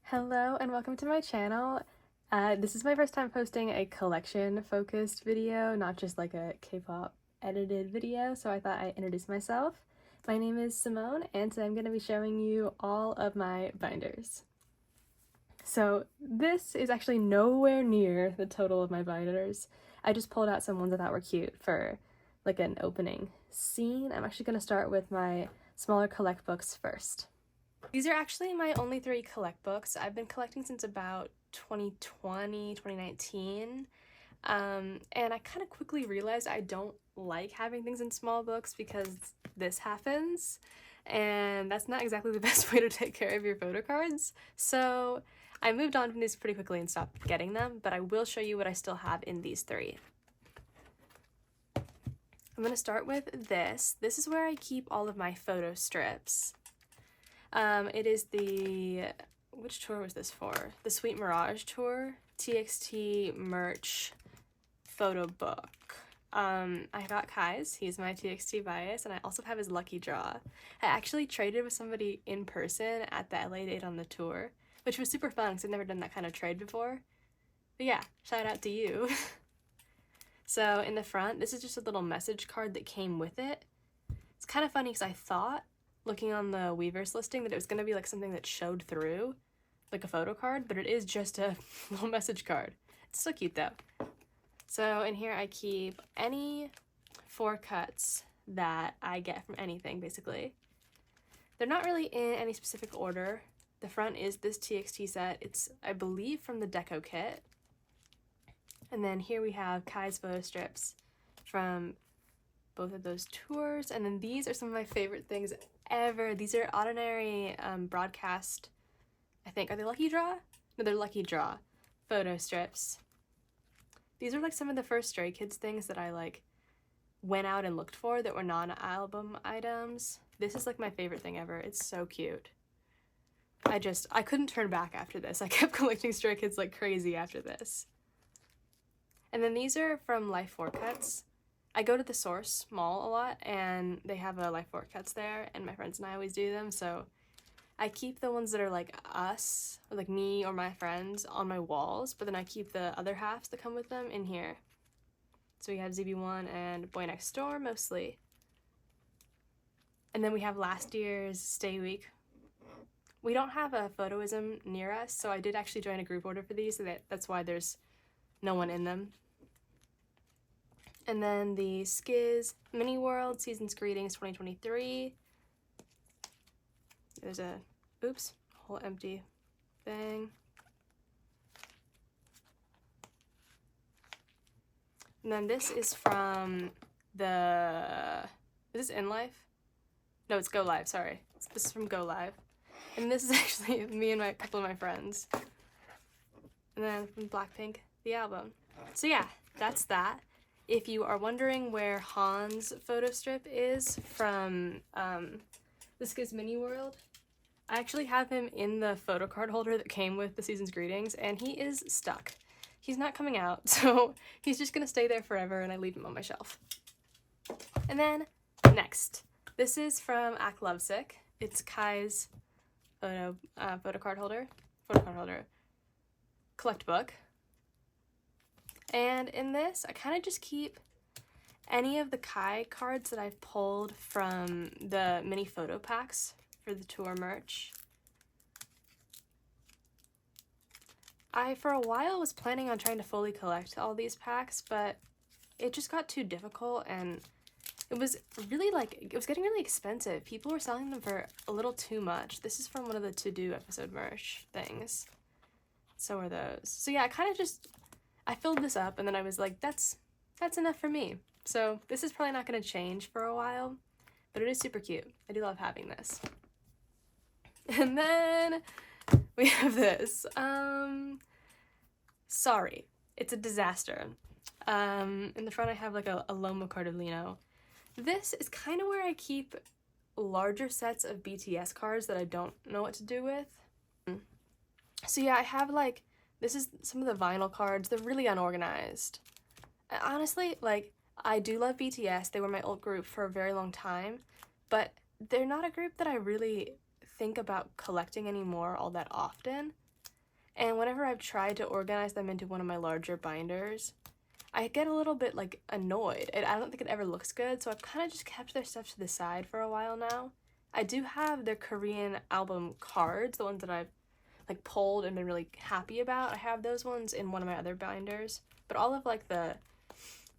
Hello and welcome to my channel. This is my first time posting a collection focused video, not just like a K-pop edited video, so I thought I'd introduce myself. My name is Simone and today I'm going to be showing you all of my binders. So this is actually nowhere near the total of my binders. I just pulled out some ones I thought were cute for like an opening scene. I'm actually going to start with my smaller collect books first. These are actually my only 3 collect books. I've been collecting since about 2020, 2019, and I kind of quickly realized I don't like having things in small books because this happens, and that's not exactly the best way to take care of your photo cards. So I moved on from these pretty quickly and stopped getting them, but I will show you what I still have in these 3. I'm going to start with this. This is where I keep all of my photo strips. It is the, which tour was this for? The Sweet Mirage tour, TXT merch photo book. I got Kai's, he's my TXT bias, and I also have his lucky draw. I actually traded with somebody in person at the LA date on the tour, which was super fun because I've never done that kind of trade before. But yeah, shout out to you. So in the front, this is just a little message card that came with it. It's kind of funny because I thought, looking on the Weverse listing, that it was going to be like something that showed through, like a photo card, but it is just a little message card. It's so cute though. So in here I keep any 4 cuts that I get from anything, basically. They're not really in any specific order. The front is this TXT set. It's, I believe, from the Deco kit. And then here we have Kai's photo strips from both of those tours. And then these are some of my favorite things ever. These are Ordinary broadcast, I think. Are they Lucky Draw? No, they're Lucky Draw photo strips. These are like some of the first Stray Kids things that I like went out and looked for that were non-album items. This is like my favorite thing ever. It's so cute. I couldn't turn back after this. I kept collecting Stray Kids like crazy after this. And then these are from Life 4 Cuts. I go to the Source Mall a lot, and they have a Life 4 Cuts there, and my friends and I always do them, so I keep the ones that are like us, or like me or my friends, on my walls, but then I keep the other halves that come with them in here. So we have ZB1 and Boynextdoor mostly. And then we have last year's Stay Week. We don't have a photoism near us, so I did actually join a group order for these, so that's why there's no one in them. And then the Skiz Mini World Season's Greetings 2023. There's a, oops, whole empty thing. And then this is from the, is this In Life? No, it's Go Live, sorry. This is from Go Live. And this is actually me and a couple of my friends. And then from Blackpink, the album. So yeah, that's that. If you are wondering where Han's photo strip is from the Skiz Mini World, I actually have him in the photo card holder that came with the Season's Greetings, and he is stuck. He's not coming out, so he's just gonna stay there forever, and I leave him on my shelf. And then, next. This is from Act Lovesick. It's Kai's photo card holder, collect book. And in this, I kind of just keep any of the Kai cards that I've pulled from the mini photo packs for the tour merch. I, for a while, was planning on trying to fully collect all these packs, but it just got too difficult, and it was really it was getting really expensive. People were selling them for a little too much. This is from one of the To-Do episode merch things. So are those. So yeah, I filled this up, and then I was like, that's enough for me. So this is probably not going to change for a while, but it is super cute. I do love having this. And then we have this. Sorry, it's a disaster. In the front I have like a Loma Cardellino. This is kind of where I keep larger sets of BTS cards that I don't know what to do with. So yeah, I have like, this is some of the vinyl cards. They're really unorganized. And honestly, like, I do love BTS. They were my old group for a very long time, but they're not a group that I really think about collecting anymore all that often. And whenever I've tried to organize them into one of my larger binders, I get a little bit like annoyed. I don't think it ever looks good, so I've kind of just kept their stuff to the side for a while now. I do have their Korean album cards, the ones that I've like pulled and been really happy about. I have those ones in one of my other binders, but all of like the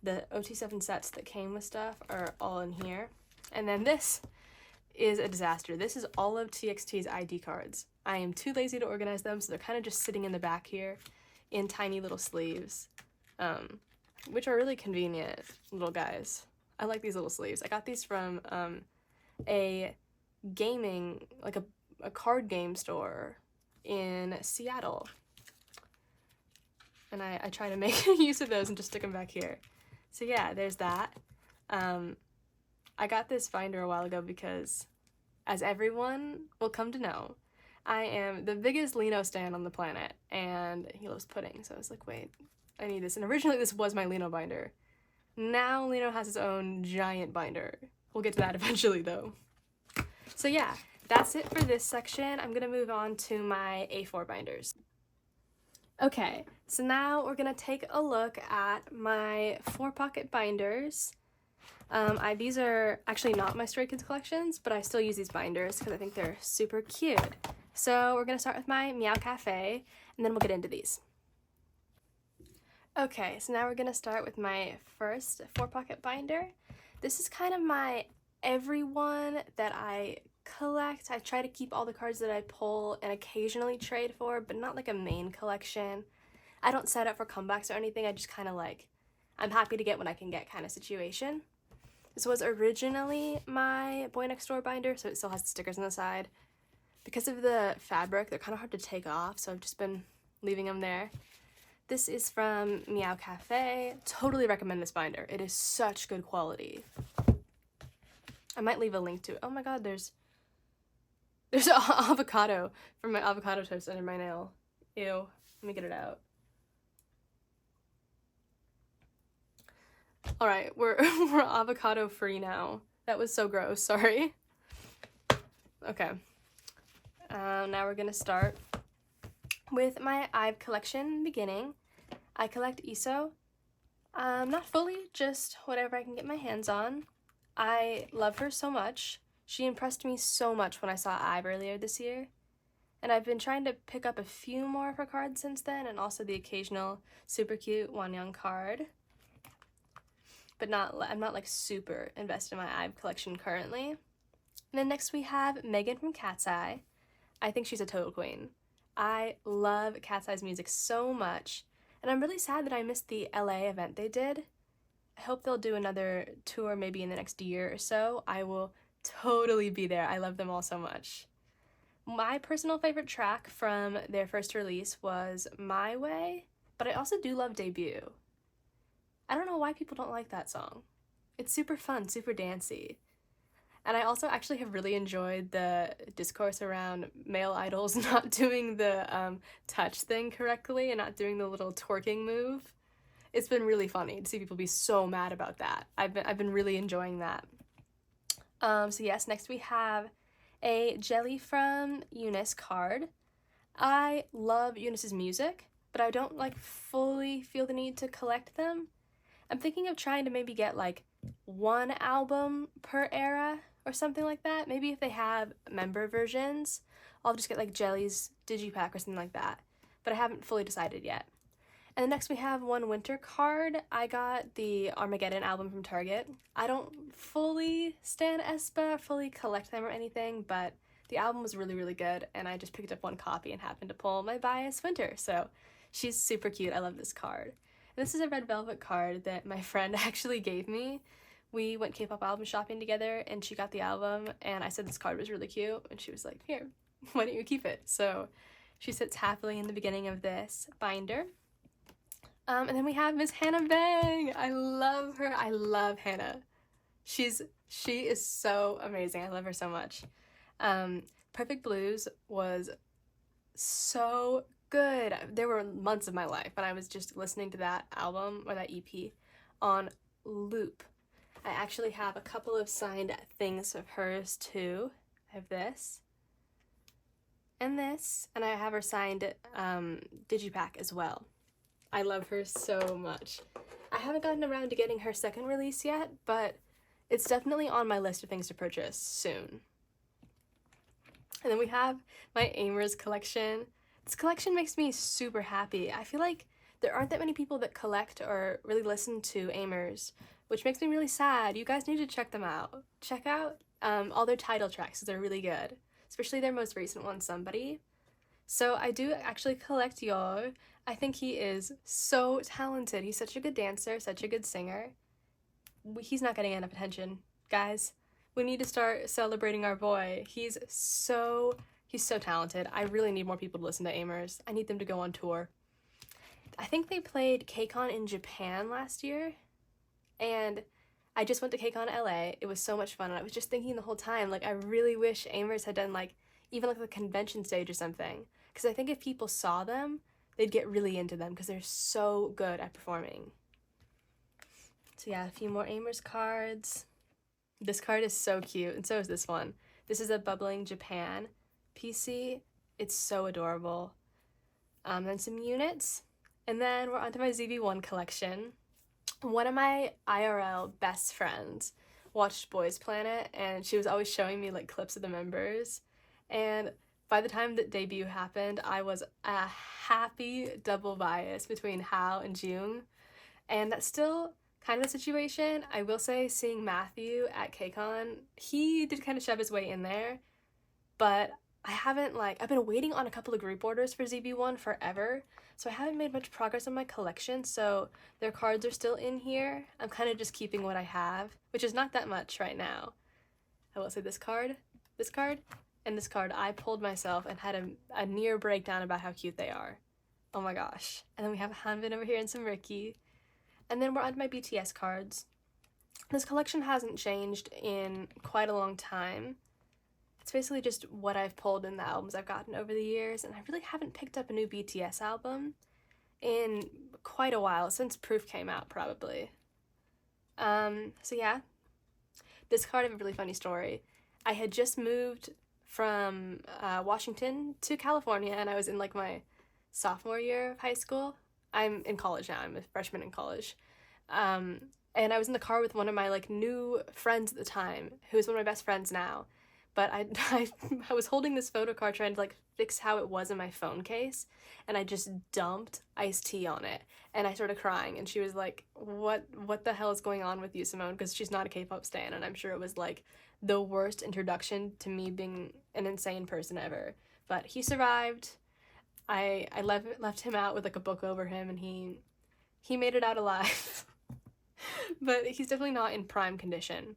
OT7 sets that came with stuff are all in here. And then this is a disaster. This is all of TXT's ID cards. I am too lazy to organize them, so they're kind of just sitting in the back here in tiny little sleeves, which are really convenient little guys. I like these little sleeves. I got these from a gaming, like a card game store in Seattle. And I try to make use of those and just stick them back here. So yeah, there's that. I got this binder a while ago because, as everyone will come to know, I am the biggest Lino stan on the planet, and he loves pudding, so I was like, wait, I need this. And originally this was my Lino binder. Now Lino has his own giant binder. We'll get to that eventually, though. So yeah, that's it for this section. I'm gonna move on to my A4 binders. Okay, so now we're gonna take a look at my 4-pocket binders. These are actually not my Stray Kids collections, but I still use these binders because I think they're super cute. So we're gonna start with my Meow Cafe, and then we'll get into these. Okay, so now we're gonna start with my first 4-pocket binder. This is kind of my everyone that I collect. I try to keep all the cards that I pull and occasionally trade for, but not like a main collection. I don't set up for comebacks or anything. I just kind of like, I'm happy to get what I can get kind of situation. This was originally my Boynextdoor binder, so it still has the stickers on the side. Because of the fabric, they're kind of hard to take off, so I've just been leaving them there. This is from Meow Cafe. Totally recommend this binder. It is such good quality. I might leave a link to it. Oh my god, there's avocado from my avocado toast under my nail. Ew. Let me get it out. Alright, we're avocado free now. That was so gross, sorry. Okay. Now we're gonna start with my IVE collection beginning. I collect ISO. Not fully, just whatever I can get my hands on. I love her so much. She impressed me so much when I saw IVE earlier this year. And I've been trying to pick up a few more of her cards since then, and also the occasional super cute Wanyang card. But I'm not like super invested in my IVE collection currently. And then next we have Megan from Cat's Eye. I think she's a total queen. I love Cat's Eye's music so much, and I'm really sad that I missed the LA event they did. I hope they'll do another tour maybe in the next year or so. I will totally be there. I love them all so much. My personal favorite track from their first release was My Way, but I also do love Debut. I don't know why people don't like that song. It's super fun, super dancey. And I also actually have really enjoyed the discourse around male idols not doing the touch thing correctly and not doing the little twerking move. It's been really funny to see people be so mad about that. I've been really enjoying that. So yes, next we have a Jelly from Eunice card. I love Eunice's music, but I don't like fully feel the need to collect them. I'm thinking of trying to maybe get like one album per era or something like that. Maybe if they have member versions, I'll just get like Jelly's digipack or something like that. But I haven't fully decided yet. And then next we have one winter card. I got the Armageddon album from Target. I don't fully stan aespa, fully collect them or anything, but the album was really, really good, and I just picked up one copy and happened to pull my bias winter, so she's super cute. I love this card. And this is a red velvet card that my friend actually gave me. We went K-pop album shopping together, and she got the album, and I said this card was really cute, and she was like, here, why don't you keep it? So she sits happily in the beginning of this binder. And then we have Miss Hannah Bang. I love her. I love Hannah. She is so amazing. I love her so much. Perfect Blues was so good. There were months of my life when I was just listening to that album or that EP on loop. I actually have a couple of signed things of hers too. I have this. and this, and I have her signed digipack as well. I love her so much. I haven't gotten around to getting her second release yet, but it's definitely on my list of things to purchase soon. And then we have my Amers collection. This collection makes me super happy. I feel like there aren't that many people that collect or really listen to Amers, which makes me really sad. You guys need to check them out. Check out all their title tracks, they're really good. Especially their most recent one, Somebody. So I do actually collect Yor. I think he is so talented. He's such a good dancer, such a good singer. He's not getting enough attention, guys. We need to start celebrating our boy. He's so talented. I really need more people to listen to Amers. I need them to go on tour. I think they played KCON in Japan last year, and I just went to KCON LA. It was so much fun, and I was just thinking the whole time, like, I really wish Amers had done, like, even like the convention stage or something, because I think if people saw them, they'd get really into them, because they're so good at performing. So yeah, a few more Amers cards. This card is so cute, and so is this one. This is a Bubbling Japan PC. It's so adorable. Then some units, and then we're onto my ZB1 collection. One of my IRL best friends watched Boys Planet, and she was always showing me like clips of the members, and by the time that debut happened, I was a happy double bias between Hao and Jung, and that's still kind of the situation. I will say, seeing Matthew at KCON, he did kind of shove his way in there, but I haven't, like, I've been waiting on a couple of group orders for ZB1 forever, so I haven't made much progress on my collection, so their cards are still in here. I'm kind of just keeping what I have, which is not that much right now. I will say this card, and this card, I pulled myself and had a near breakdown about how cute they are. Oh my gosh. And then we have Hanbin over here and some Ricky. And then we're on to my BTS cards. This collection hasn't changed in quite a long time. It's basically just what I've pulled in the albums I've gotten over the years, and I really haven't picked up a new BTS album in quite a while, since Proof came out, probably. So yeah. This card, I have a really funny story. I had just moved from Washington to California, and I was in like my sophomore year of high school. I'm in college now. I'm a freshman in college. And I was in the car with one of my like new friends at the time, who is one of my best friends now. But I was holding this photo card trying to like fix how it was in my phone case, and I just dumped iced tea on it, and I started crying, and she was like, what the hell is going on with you, Simone? Because she's not a K-pop stan, and I'm sure it was like the worst introduction to me being an insane person ever. But he survived. I left him out with like a book over him, and he made it out alive. But he's definitely not in prime condition.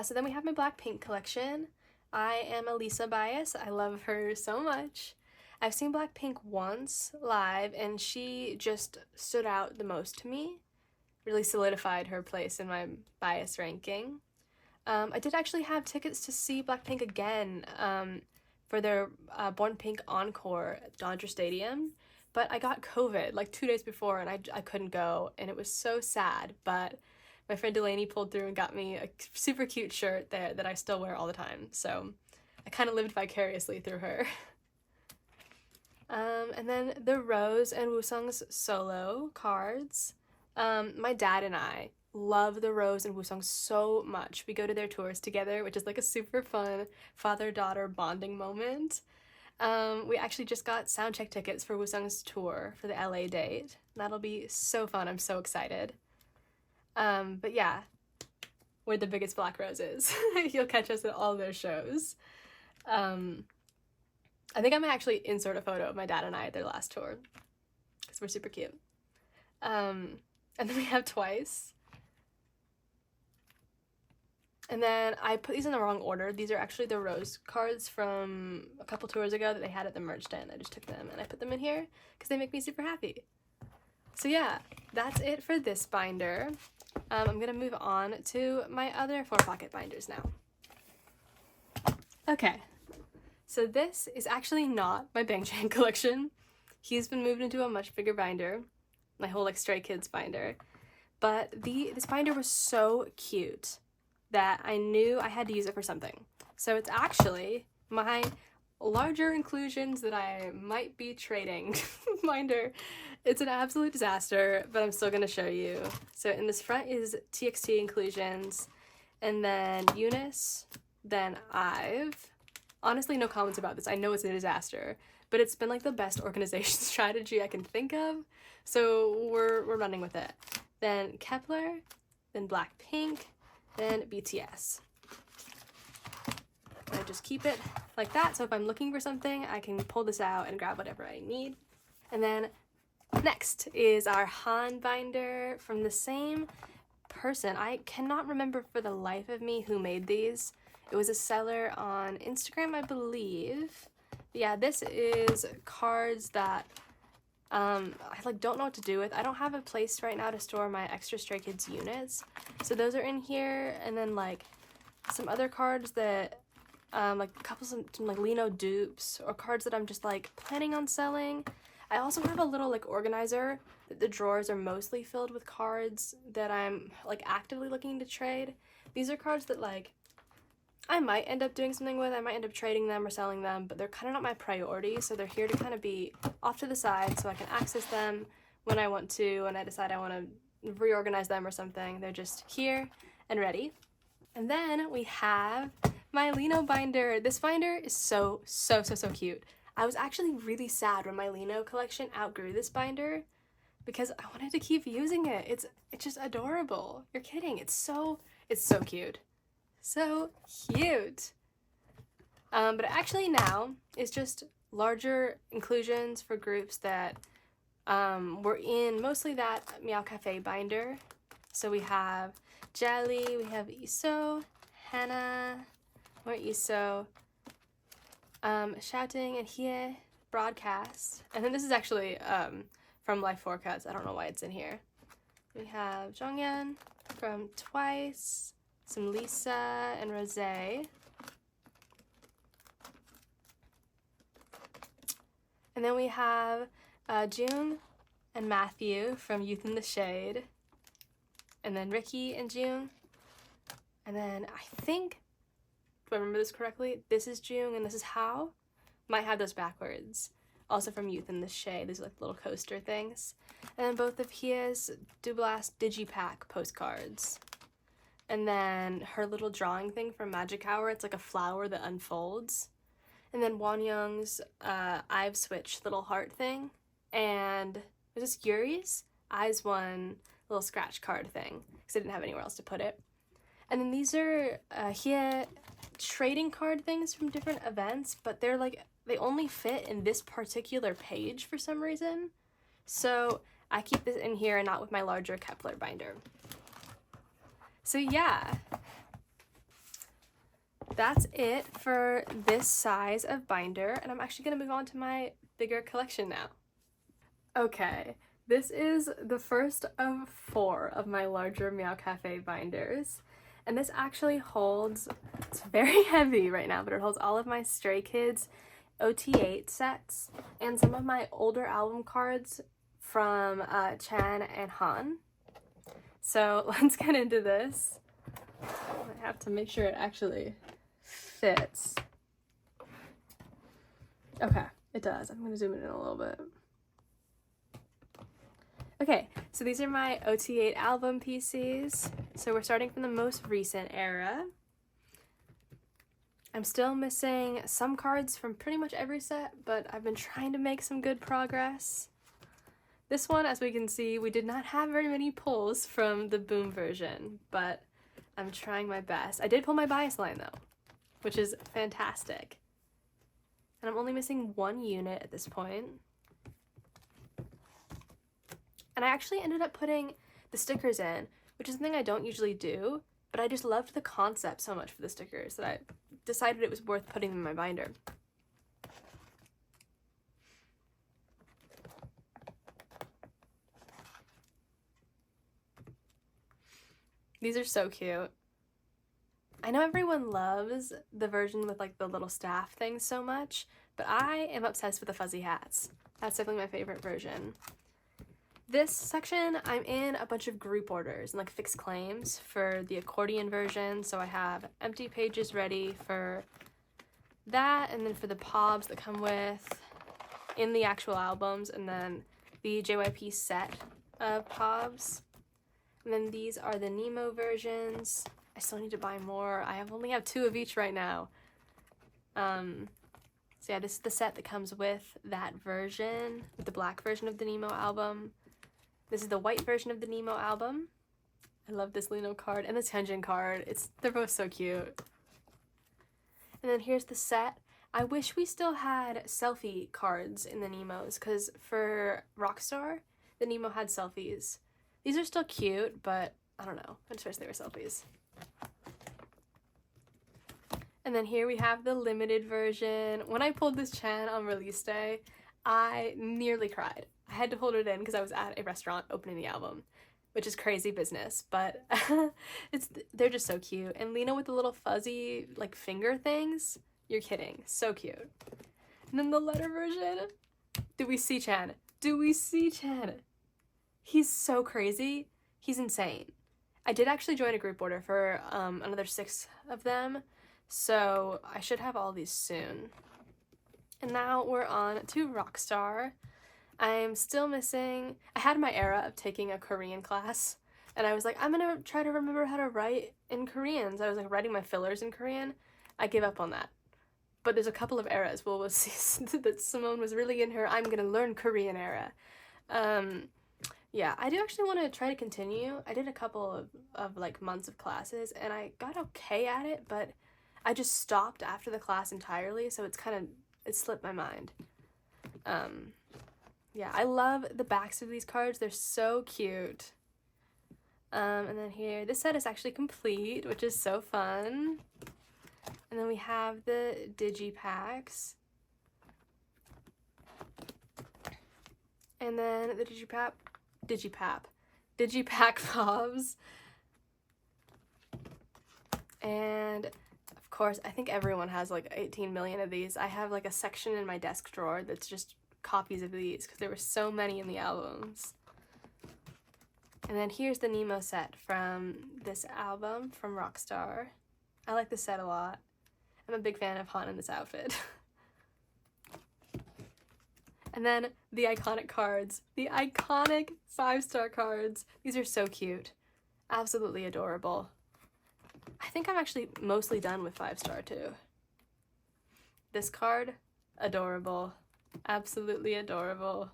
So then we have my Blackpink collection. I am a Lisa bias. I love her so much. I've seen Blackpink once live, and she just stood out the most to me. Really solidified her place in my bias ranking. I did actually have tickets to see Blackpink again for their Born Pink Encore at Dodger Stadium, but I got COVID like 2 days before, and I couldn't go, and it was so sad, but my friend Delaney pulled through and got me a super cute shirt there that I still wear all the time, so I kind of lived vicariously through her. And then the Rose and Woosung's solo cards. My dad and I love the Rose and Woosung so much. We go to their tours together, which is like a super fun father-daughter bonding moment. We actually just got soundcheck tickets for Woosung's tour for the LA date. That'll be so fun. I'm so excited. But yeah, we're the biggest Black Roses. You'll catch us at all their shows. I think I might actually insert a photo of my dad and I at their last tour, because we're super cute. And then we have Twice. And then I put these in the wrong order. These are actually the Rose cards from a couple tours ago that they had at the merch stand. I just took them and I put them in here because they make me super happy. So yeah, that's it for this binder. I'm gonna move on to my other 4-pocket binders now. Okay, so this is actually not my Bang Chan collection. He's been moved into a much bigger binder, my whole like Stray Kids binder. But this binder was so cute that I knew I had to use it for something. So it's actually my larger inclusions that I might be trading binder. It's an absolute disaster, but I'm still gonna show you. So in this front is TXT inclusions, and then Eunice, then I've. Honestly, no comments about this. I know it's a disaster, but it's been like the best organization strategy I can think of, so we're running with it. Then Kep1er, then Blackpink, then BTS. And I just keep it like that, so if I'm looking for something, I can pull this out and grab whatever I need. And then next is our Han binder from the same person. I cannot remember for the life of me who made these. It was a seller on Instagram, I believe. Yeah, this is cards that I like don't know what to do with. I don't have a place right now to store my extra Stray Kids units, so those are in here. And then like some other cards that like a couple some like Lino dupes, or cards that I'm just like planning on selling. I also have a little like organizer that the drawers are mostly filled with cards that I'm like actively looking to trade. These are cards that like I might end up doing something with. I might end up trading them or selling them, but they're kind of not my priority, so they're here to kind of be off to the side so I can access them when I want to, and I decide I want to reorganize them or something. They're just here and ready. And then we have my Lino binder. This binder is so cute. I was actually really sad when my Lino collection outgrew this binder because I wanted to keep using it. It's just adorable. You're kidding. It's so cute. So cute. But actually now it's just larger inclusions for groups that were in mostly that Meow Cafe binder. So we have Jelly, we have Iso, Hannah, more Iso, Shouting and Hie, Broadcast. And then this is actually from Life Forecast. I don't know why it's in here. We have Jonghyun from Twice, some Lisa and Rose. And then we have Jung and Matthew from Youth in the Shade. And then Ricky and Jung. And then I think, do I remember this correctly? This is Jung and this is How. Might have those backwards. Also from Youth in the Shade. These are like little coaster things. And then both of Hie's Dublast Digipack postcards. And then her little drawing thing from Magic Hour, it's like a flower that unfolds. And then Wonyoung's I've Switched little heart thing. And was this Yuri's Eyes One little scratch card thing, because I didn't have anywhere else to put it. And then these are Hie trading card things from different events, but they're like, they only fit in this particular page for some reason. So I keep this in here and not with my larger Kep1er binder. So yeah, that's it for this size of binder, and I'm actually going to move on to my bigger collection now. Okay, this is the first of 4 of my larger Meow Cafe binders, and this actually holds, it's very heavy right now, but it holds all of my Stray Kids OT8 sets and some of my older album cards from Chan and Han. So let's get into this. I have to make sure it actually fits. Okay, it does. I'm gonna zoom it in a little bit. Okay, so these are my OT8 album PCs. So we're starting from the most recent era. I'm still missing some cards from pretty much every set, but I've been trying to make some good progress. This one, as we can see, we did not have very many pulls from the Boom version, but I'm trying my best. I did pull my bias line though, which is fantastic. And I'm only missing 1 unit at this point. And I actually ended up putting the stickers in, which is something I don't usually do, but I just loved the concept so much for the stickers that I decided it was worth putting them in my binder. These are so cute. I know everyone loves the version with like the little staff thing so much, but I am obsessed with the fuzzy hats. That's definitely my favorite version. This section, I'm in a bunch of group orders and like fixed claims for the accordion version, so I have empty pages ready for that, and then for the POBs that come with in the actual albums, and then the JYP set of POBs. And then these are the Nemo versions. I still need to buy more. I only have 2 of each right now. So yeah, this is the set that comes with that version, with the black version of the Nemo album. This is the white version of the Nemo album. I love this Lino card and this Hyunjin card. They're both so cute. And then here's the set. I wish we still had selfie cards in the Nemos, because for Rockstar, the Nemo had selfies. These are still cute, but I don't know. I just wish they were selfies. And then here we have the limited version. When I pulled this Chan on release day, I nearly cried. I had to hold it in because I was at a restaurant opening the album, which is crazy business, but they're just so cute. And Lena with the little fuzzy like finger things, you're kidding, so cute. And then the letter version, do we see Chan? Do we see Chan? He's so crazy, he's insane. I did actually join a group order for another 6 of them, so I should have all these soon. And now we're on to Rockstar. I'm still missing, I had my era of taking a Korean class, and I was like, I'm gonna try to remember how to write in Korean. So I was like writing my fillers in Korean. I gave up on that. But there's a couple of eras we'll see that Simone was really in her I'm gonna learn Korean era. Yeah, I do actually want to try to continue. I did a couple of like months of classes and I got okay at it, but I just stopped after the class entirely, so it slipped my mind. Yeah, I love the backs of these cards. They're so cute. And then here, this set is actually complete, which is so fun. And then we have the digipacks. And then the digipack POBs. And of course, I think everyone has like 18 million of these. I have like a section in my desk drawer that's just copies of these because there were so many in the albums. And then here's the Nemo set from this album from Rockstar. I like this set a lot. I'm a big fan of Han in this outfit. And then the iconic cards. The iconic 5-star cards. These are so cute. Absolutely adorable. I think I'm actually mostly done with 5-star too. This card, adorable. Absolutely adorable.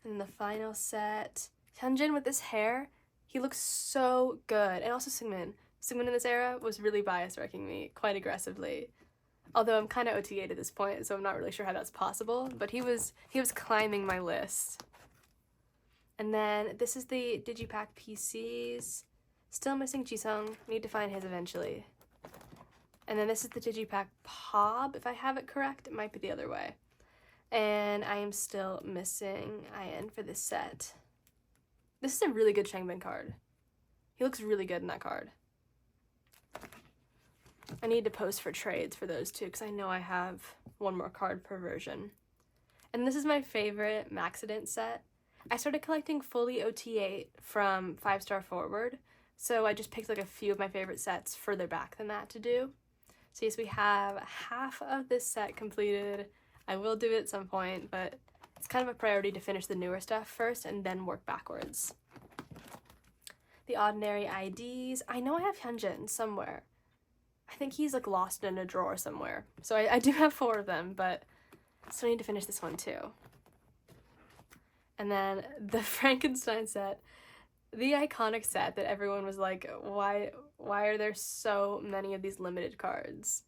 And the final set. Hyunjin with this hair, he looks so good. And also Seungmin. Seungmin in this era was really bias wrecking me quite aggressively. Although I'm kind of OTA'd at this point, so I'm not really sure how that's possible. But he was climbing my list. And then this is the Digipack PCs. Still missing Jisung. Need to find his eventually. And then this is the Digipack POB, if I have it correct. It might be the other way. And I am still missing IN for this set. This is a really good Changbin card. He looks really good in that card. I need to post for trades for those two because I know I have one more card per version. And this is my favorite Maxident set. I started collecting fully OT8 from 5-star forward, so I just picked like a few of my favorite sets further back than that to do. So yes, we have half of this set completed. I will do it at some point, but it's kind of a priority to finish the newer stuff first and then work backwards. The Ordinary IDs. I know I have Hyunjin somewhere. I think he's like lost in a drawer somewhere. So I do have 4 of them, but I still need to finish this one too. And then the Frankenstein set, the iconic set that everyone was like, why are there so many of these limited cards?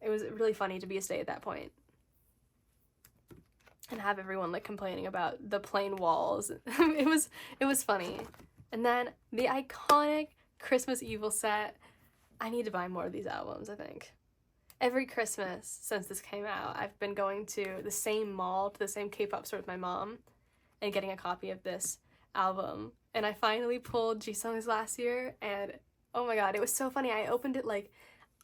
It was really funny to be a stay at that point. And have everyone like complaining about the plain walls. it was funny. And then the iconic Christmas Evil set. I need to buy more of these albums, I think. Every Christmas since this came out, I've been going to the same mall, to the same K-pop store with my mom, and getting a copy of this album. And I finally pulled Jisung's last year, and oh my god, it was so funny. I opened it like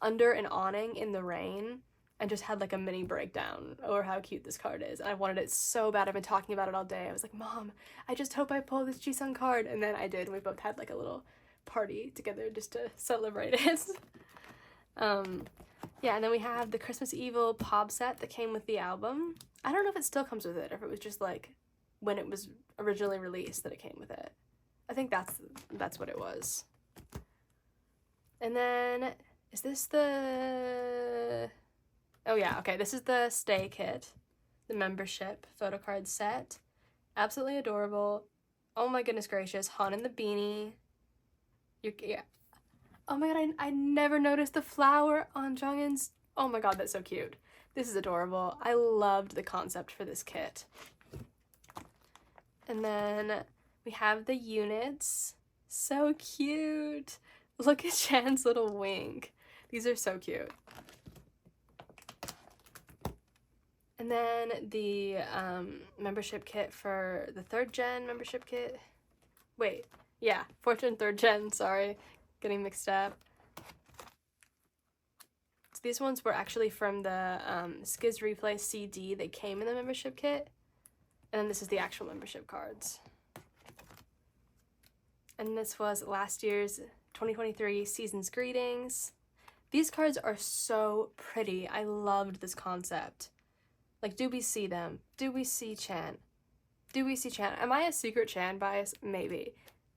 under an awning in the rain and just had like a mini breakdown over how cute this card is. And I wanted it so bad. I've been talking about it all day. I was like, Mom, I just hope I pull this Jisung card. And then I did, and we both had like a little party together just to celebrate it. Yeah, and then we have the Christmas Evil POB set that came with the album. I don't know if it still comes with it, or if it was just like when it was originally released that it came with it. I think that's what it was. And then, is this the... Oh yeah, okay, this is the Stay kit, the membership photo card set. Absolutely adorable. Oh my goodness gracious, Han in the beanie. Yeah. Oh my god, I never noticed the flower on Jonghyun's. Oh my god, that's so cute. This is adorable. I loved the concept for this kit. And then we have the units. So cute. Look at Chan's little wing. These are so cute. And then the membership kit for the 3rd gen membership kit. Wait, yeah, 4th and 3rd gen, sorry. Getting mixed up. So these ones were actually from the Skiz Replay CD. They came in the membership kit. And then this is the actual membership cards. And this was last year's 2023 Season's Greetings. These cards are so pretty. I loved this concept. Like, do we see them? Do we see Chan? Do we see Chan? Am I a secret Chan bias? Maybe.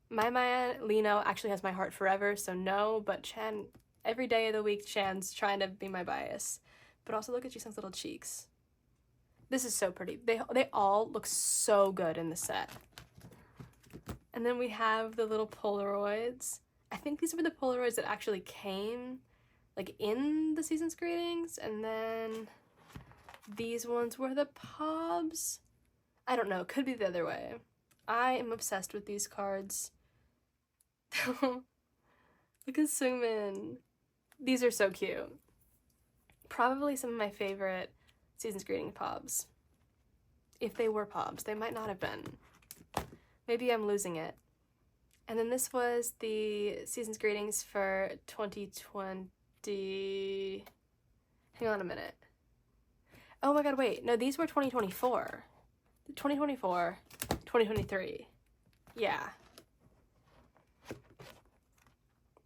My man, Lino, actually has my heart forever, so no, but Chan, every day of the week, Chan's trying to be my bias. But also look at Jisung's little cheeks. This is so pretty. They all look so good in the set. And then we have the little Polaroids. I think these were the Polaroids that actually came, like, in the Season's Greetings, and then these ones were the POBs. I don't know, could be the other way. I am obsessed with these cards. Look at Seungmin. These are so cute. Probably some of my favorite Season's Greeting POBs. If they were POBs, they might not have been. Maybe I'm losing it. And then this was the Season's Greetings for 2020. Hang on a minute. Oh my god, wait. No, these were 2024. 2024, 2023. Yeah.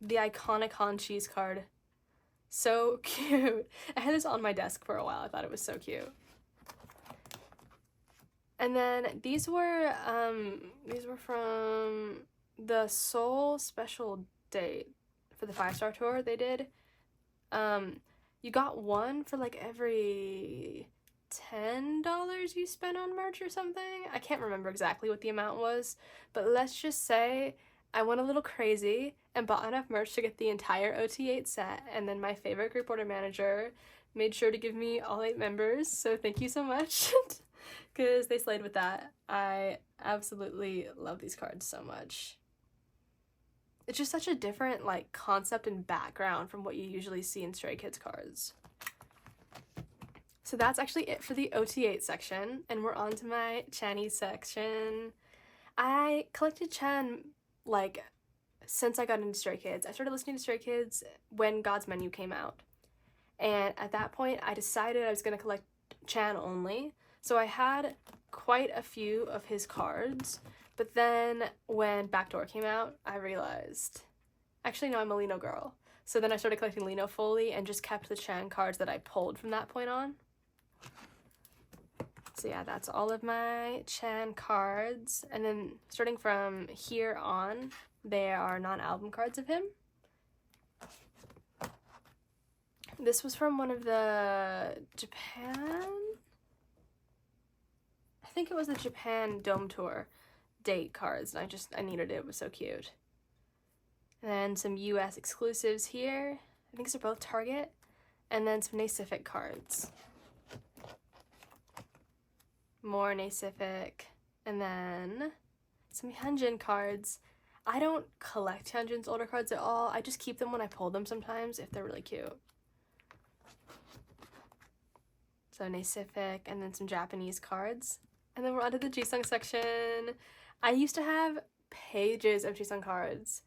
The iconic Han cheese card. So cute. I had this on my desk for a while. I thought it was so cute. And then these were from the Seoul special date for the 5-star tour they did. You got one for like every $10 you spent on merch or something. I can't remember exactly what the amount was, but let's just say I went a little crazy and bought enough merch to get the entire OT8 set, and then my favorite group order manager made sure to give me all 8 members, so thank you so much, because they slayed with that. I absolutely love these cards so much. It's just such a different, like, concept and background from what you usually see in Stray Kids cards. So that's actually it for the OT8 section, and we're on to my Channy section. I collected Chan, like, since I got into Stray Kids. I started listening to Stray Kids when God's Menu came out. And at that point, I decided I was going to collect Chan only. So I had quite a few of his cards. But then when Backdoor came out, I realized, actually, no, I'm a Lino girl. So then I started collecting Lino fully and just kept the Chan cards that I pulled from that point on. So yeah, that's all of my Chan cards. And then starting from here on, there are non-album cards of him. This was from one of the Japan? I think it was the Japan Dome Tour date cards, and I needed it. It was so cute. And then some US exclusives here. I think these are both Target. And then some Nacific cards. More Nacific. And then some Hyunjin cards. I don't collect Hyunjin's older cards at all. I just keep them when I pull them sometimes if they're really cute. So Nacific, and then some Japanese cards. And then we're onto the Jisung section. I used to have pages of Jisung cards,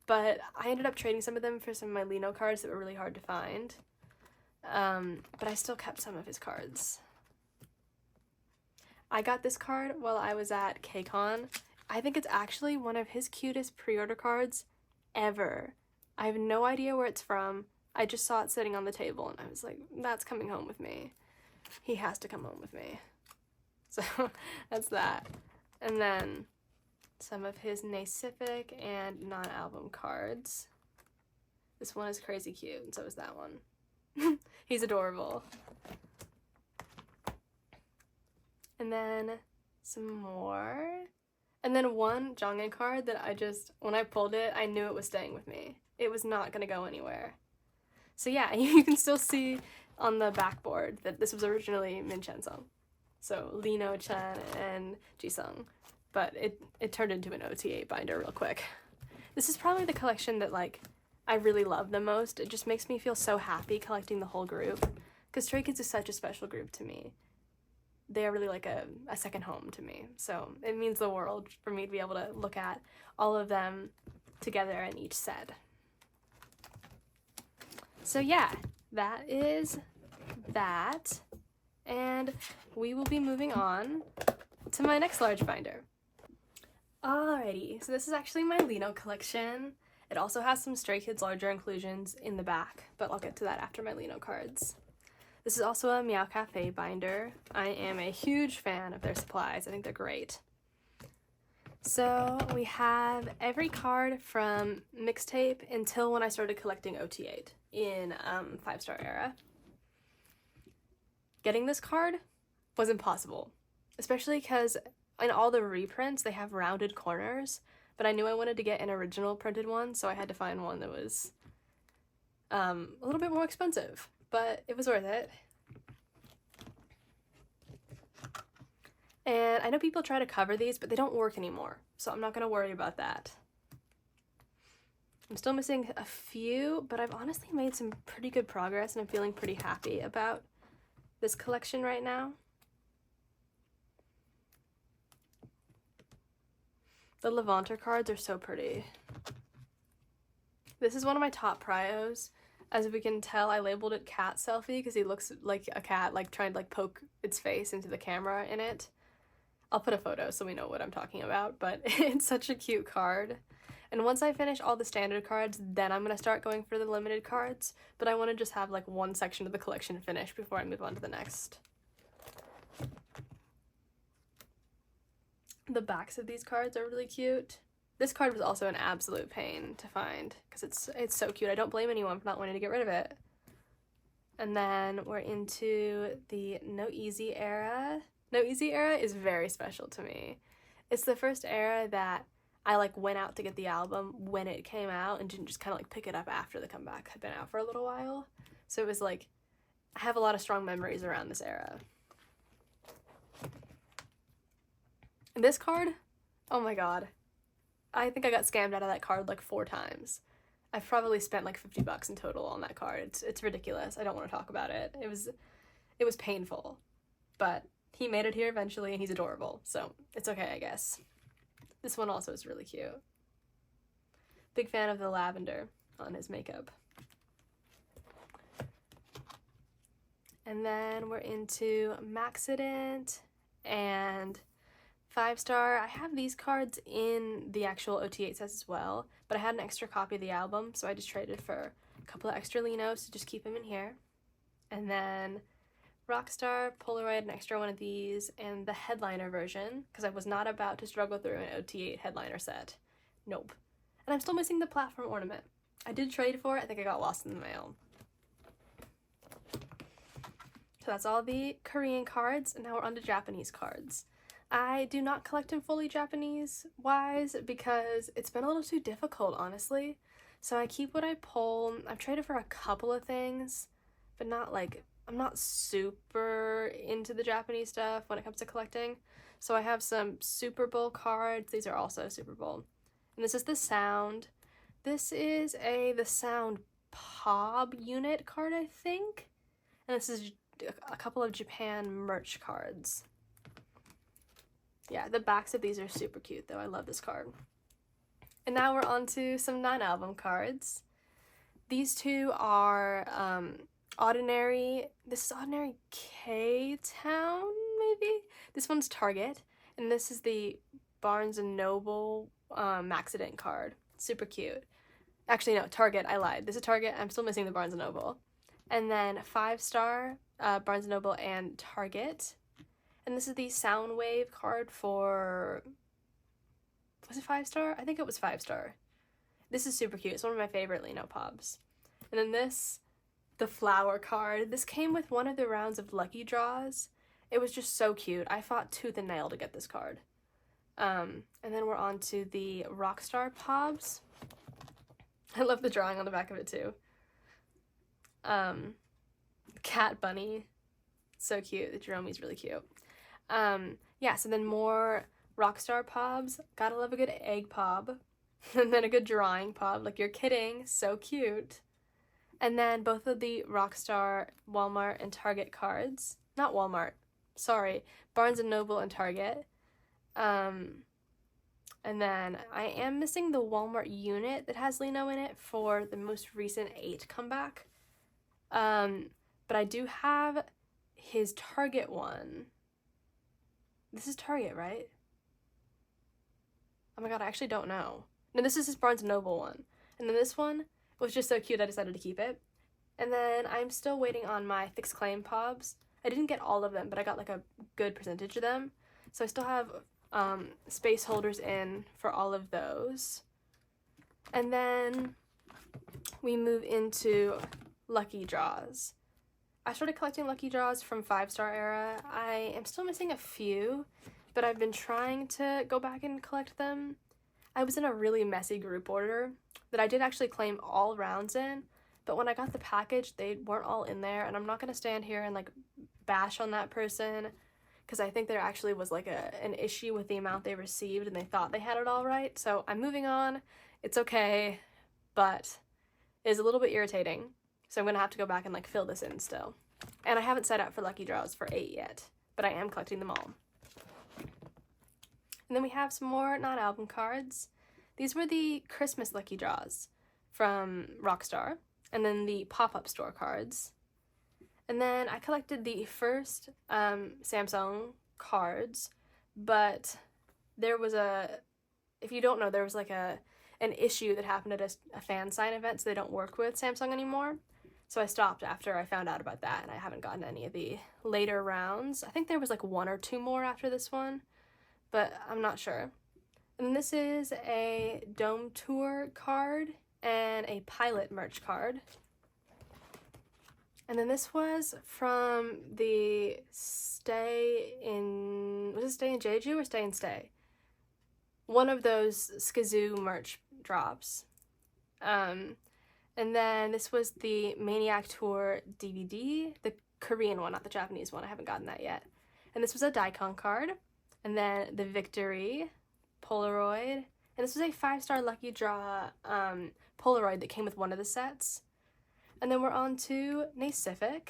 but I ended up trading some of them for some of my Lino cards that were really hard to find. But I still kept some of his cards. I got this card while I was at KCON. I think it's actually one of his cutest pre-order cards ever. I have no idea where it's from. I just saw it sitting on the table and I was like, that's coming home with me. He has to come home with me. So that's that. And then some of his Nacific and non-album cards. This one is crazy cute, and so is that one. He's adorable. And then some more. And then one Jongin card that I just, when I pulled it, I knew it was staying with me. It was not going to go anywhere. So yeah, you can still see on the backboard that this was originally Min Chen-sung. So Lino Chen and Jisung. But it turned into an OTA binder real quick. This is probably the collection that, like, I really love the most. It just makes me feel so happy collecting the whole group. Because Stray Kids is such a special group to me. They are really like a second home to me. So it means the world for me to be able to look at all of them together in each set. So yeah, that is that. And we will be moving on to my next large binder. Alrighty, so this is actually my Lino collection. It also has some Stray Kids larger inclusions in the back, but I'll get to that after my Lino cards. This is also a Meow Cafe binder. I am a huge fan of their supplies. I think they're great. So we have every card from Mixtape until when I started collecting OT8 in 5-star era. Getting this card was impossible, especially because in all the reprints they have rounded corners, but I knew I wanted to get an original printed one, so I had to find one that was a little bit more expensive, but it was worth it. And I know people try to cover these, but they don't work anymore, so I'm not going to worry about that. I'm still missing a few, but I've honestly made some pretty good progress, and I'm feeling pretty happy about this collection right now. The Levanter cards are so pretty. This is one of my top prios. As we can tell, I labeled it cat selfie because he looks like a cat, like trying to like poke its face into the camera in it. I'll put a photo so we know what I'm talking about, but it's such a cute card. And once I finish all the standard cards, then I'm going to start going for the limited cards, but I want to just have like one section of the collection finished before I move on to the next. The backs of these cards are really cute. This card was also an absolute pain to find because it's so cute. I don't blame anyone for not wanting to get rid of it. And then we're into the No Easy era. No Easy era is very special to me. It's the first era that I like went out to get the album when it came out and didn't just kind of like pick it up after the comeback had been out for a little while. So it was like, I have a lot of strong memories around this era. And this card, oh my god. I think I got scammed out of that card like 4 times. I've probably spent like $50 in total on that card. It's ridiculous. I don't want to talk about it. It was painful. But he made it here eventually and he's adorable. So it's okay, I guess. This one also is really cute. Big fan of the lavender on his makeup. And then we're into Maxident and 5-star. I have these cards in the actual OT8 sets as well, but I had an extra copy of the album, so I just traded for a couple of extra Linos to just keep them in here. And then Rockstar, Polaroid, an extra one of these, and the headliner version, because I was not about to struggle through an OT8 headliner set. Nope. And I'm still missing the platform ornament. I did trade for it, I think I got lost in the mail. So that's all the Korean cards, and now we're on to Japanese cards. I do not collect in fully Japanese-wise because it's been a little too difficult, honestly. So I keep what I pull. I've traded for a couple of things, but not like, I'm not super into the Japanese stuff when it comes to collecting. So I have some Super Bowl cards. These are also Super Bowl. And this is the Sound. This is the Sound POB unit card, I think. And this is a couple of Japan merch cards. Yeah, the backs of these are super cute though. I love this card. And now we're on to some non-album cards. These two are Ordinary. This is Ordinary K-Town, maybe? This one's Target. And this is the Barnes & Noble Maxident card. Super cute. Actually, no, Target, I lied. This is Target. I'm still missing the Barnes & Noble. And then 5-star, Barnes & Noble and Target. And this is the Soundwave card for, was it 5-star? I think it was 5-star. This is super cute. It's one of my favorite Lino Pobs. And then this, the flower card. This came with one of the rounds of Lucky Draws. It was just so cute. I fought tooth and nail to get this card. And then we're on to the Rockstar Pobs. I love the drawing on the back of it too. Cat bunny. So cute. The Jeromy's really cute. Yeah, so then more Rockstar Pobs. Gotta love a good egg pob. And then a good drawing pob. Like, you're kidding. So cute. And then both of the Rockstar, Walmart, and Target cards. Not Walmart. Sorry. Barnes & Noble and Target. And then I am missing the Walmart unit that has Lino in it for the most recent 8 comeback. But I do have his Target one. This is Target, right? Oh my god, I actually don't know. No, this is his Barnes & Noble one. And then this one was just so cute I decided to keep it. And then I'm still waiting on my Fixed Claim Pobs. I didn't get all of them, but I got like a good percentage of them. So I still have space holders in for all of those. And then we move into Lucky Draws. I started collecting Lucky Draws from 5-star era. I am still missing a few, but I've been trying to go back and collect them. I was in a really messy group order that I did actually claim all rounds in, but when I got the package, they weren't all in there, and I'm not going to stand here and like bash on that person, because I think there actually was like an issue with the amount they received and they thought they had it all right. So I'm moving on. It's okay, but it is a little bit irritating. So I'm going to have to go back and like fill this in still. And I haven't set up for Lucky Draws for 8 yet, but I am collecting them all. And then we have some more non-album cards. These were the Christmas Lucky Draws from Rockstar, and then the pop-up store cards. And then I collected the first Samsung cards, but there was if you don't know, there was like an issue that happened at a fan sign event, so they don't work with Samsung anymore. So I stopped after I found out about that, and I haven't gotten any of the later rounds. I think there was like 1 or 2 more after this one, but I'm not sure. And this is a Dome Tour card and a Pilot merch card. And then this was from the Stay in Jeju or Stay in Stay? One of those Skazoo merch drops. And then this was the Maniac Tour DVD, the Korean one, not the Japanese one. I haven't gotten that yet. And this was a Daikon card. And then the Victory Polaroid. And this was a 5-star Lucky Draw Polaroid that came with one of the sets. And then we're on to Nacific.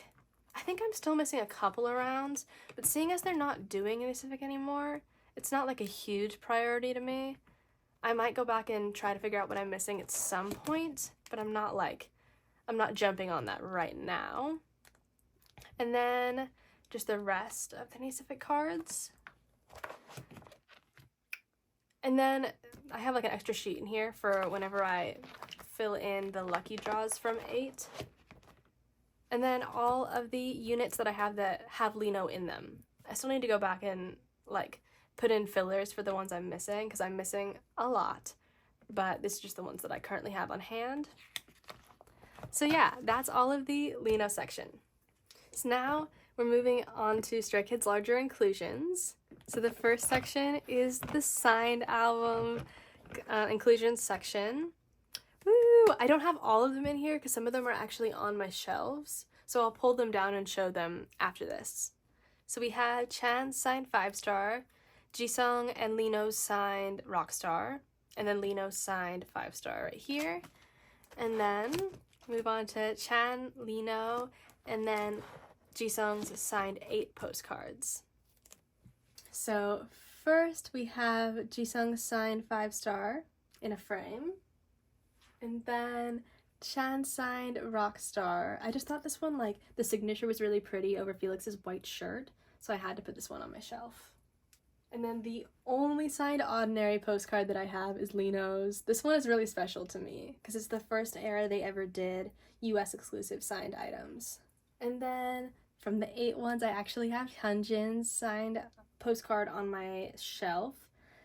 I think I'm still missing a couple of rounds, but seeing as they're not doing Nacific anymore, it's not like a huge priority to me. I might go back and try to figure out what I'm missing at some point, but I'm not jumping on that right now. And then just the rest of the Nacific cards. And then I have like an extra sheet in here for whenever I fill in the Lucky Draws from 8. And then all of the units that I have that have Lino in them. I still need to go back and like put in fillers for the ones I'm missing, because I'm missing a lot, but this is just the ones that I currently have on hand. So yeah, that's all of the Lino section. So now we're moving on to Stray Kids Larger Inclusions. So the first section is the signed album inclusions section. Woo! I don't have all of them in here because some of them are actually on my shelves, so I'll pull them down and show them after this. So we had Chan signed 5-star, Jisung and Lino signed Rockstar, and then Lino signed 5-star right here. And then move on to Chan, Lino, and then Jisung's signed 8 postcards. So first we have Jisung signed 5-star in a frame. And then Chan signed Rockstar. I just thought this one, like, the signature was really pretty over Felix's white shirt, so I had to put this one on my shelf. And then the only signed Ordinary postcard that I have is Lino's. This one is really special to me because it's the first era they ever did US exclusive signed items. And then from the 8 ones, I actually have Hyunjin's signed postcard on my shelf.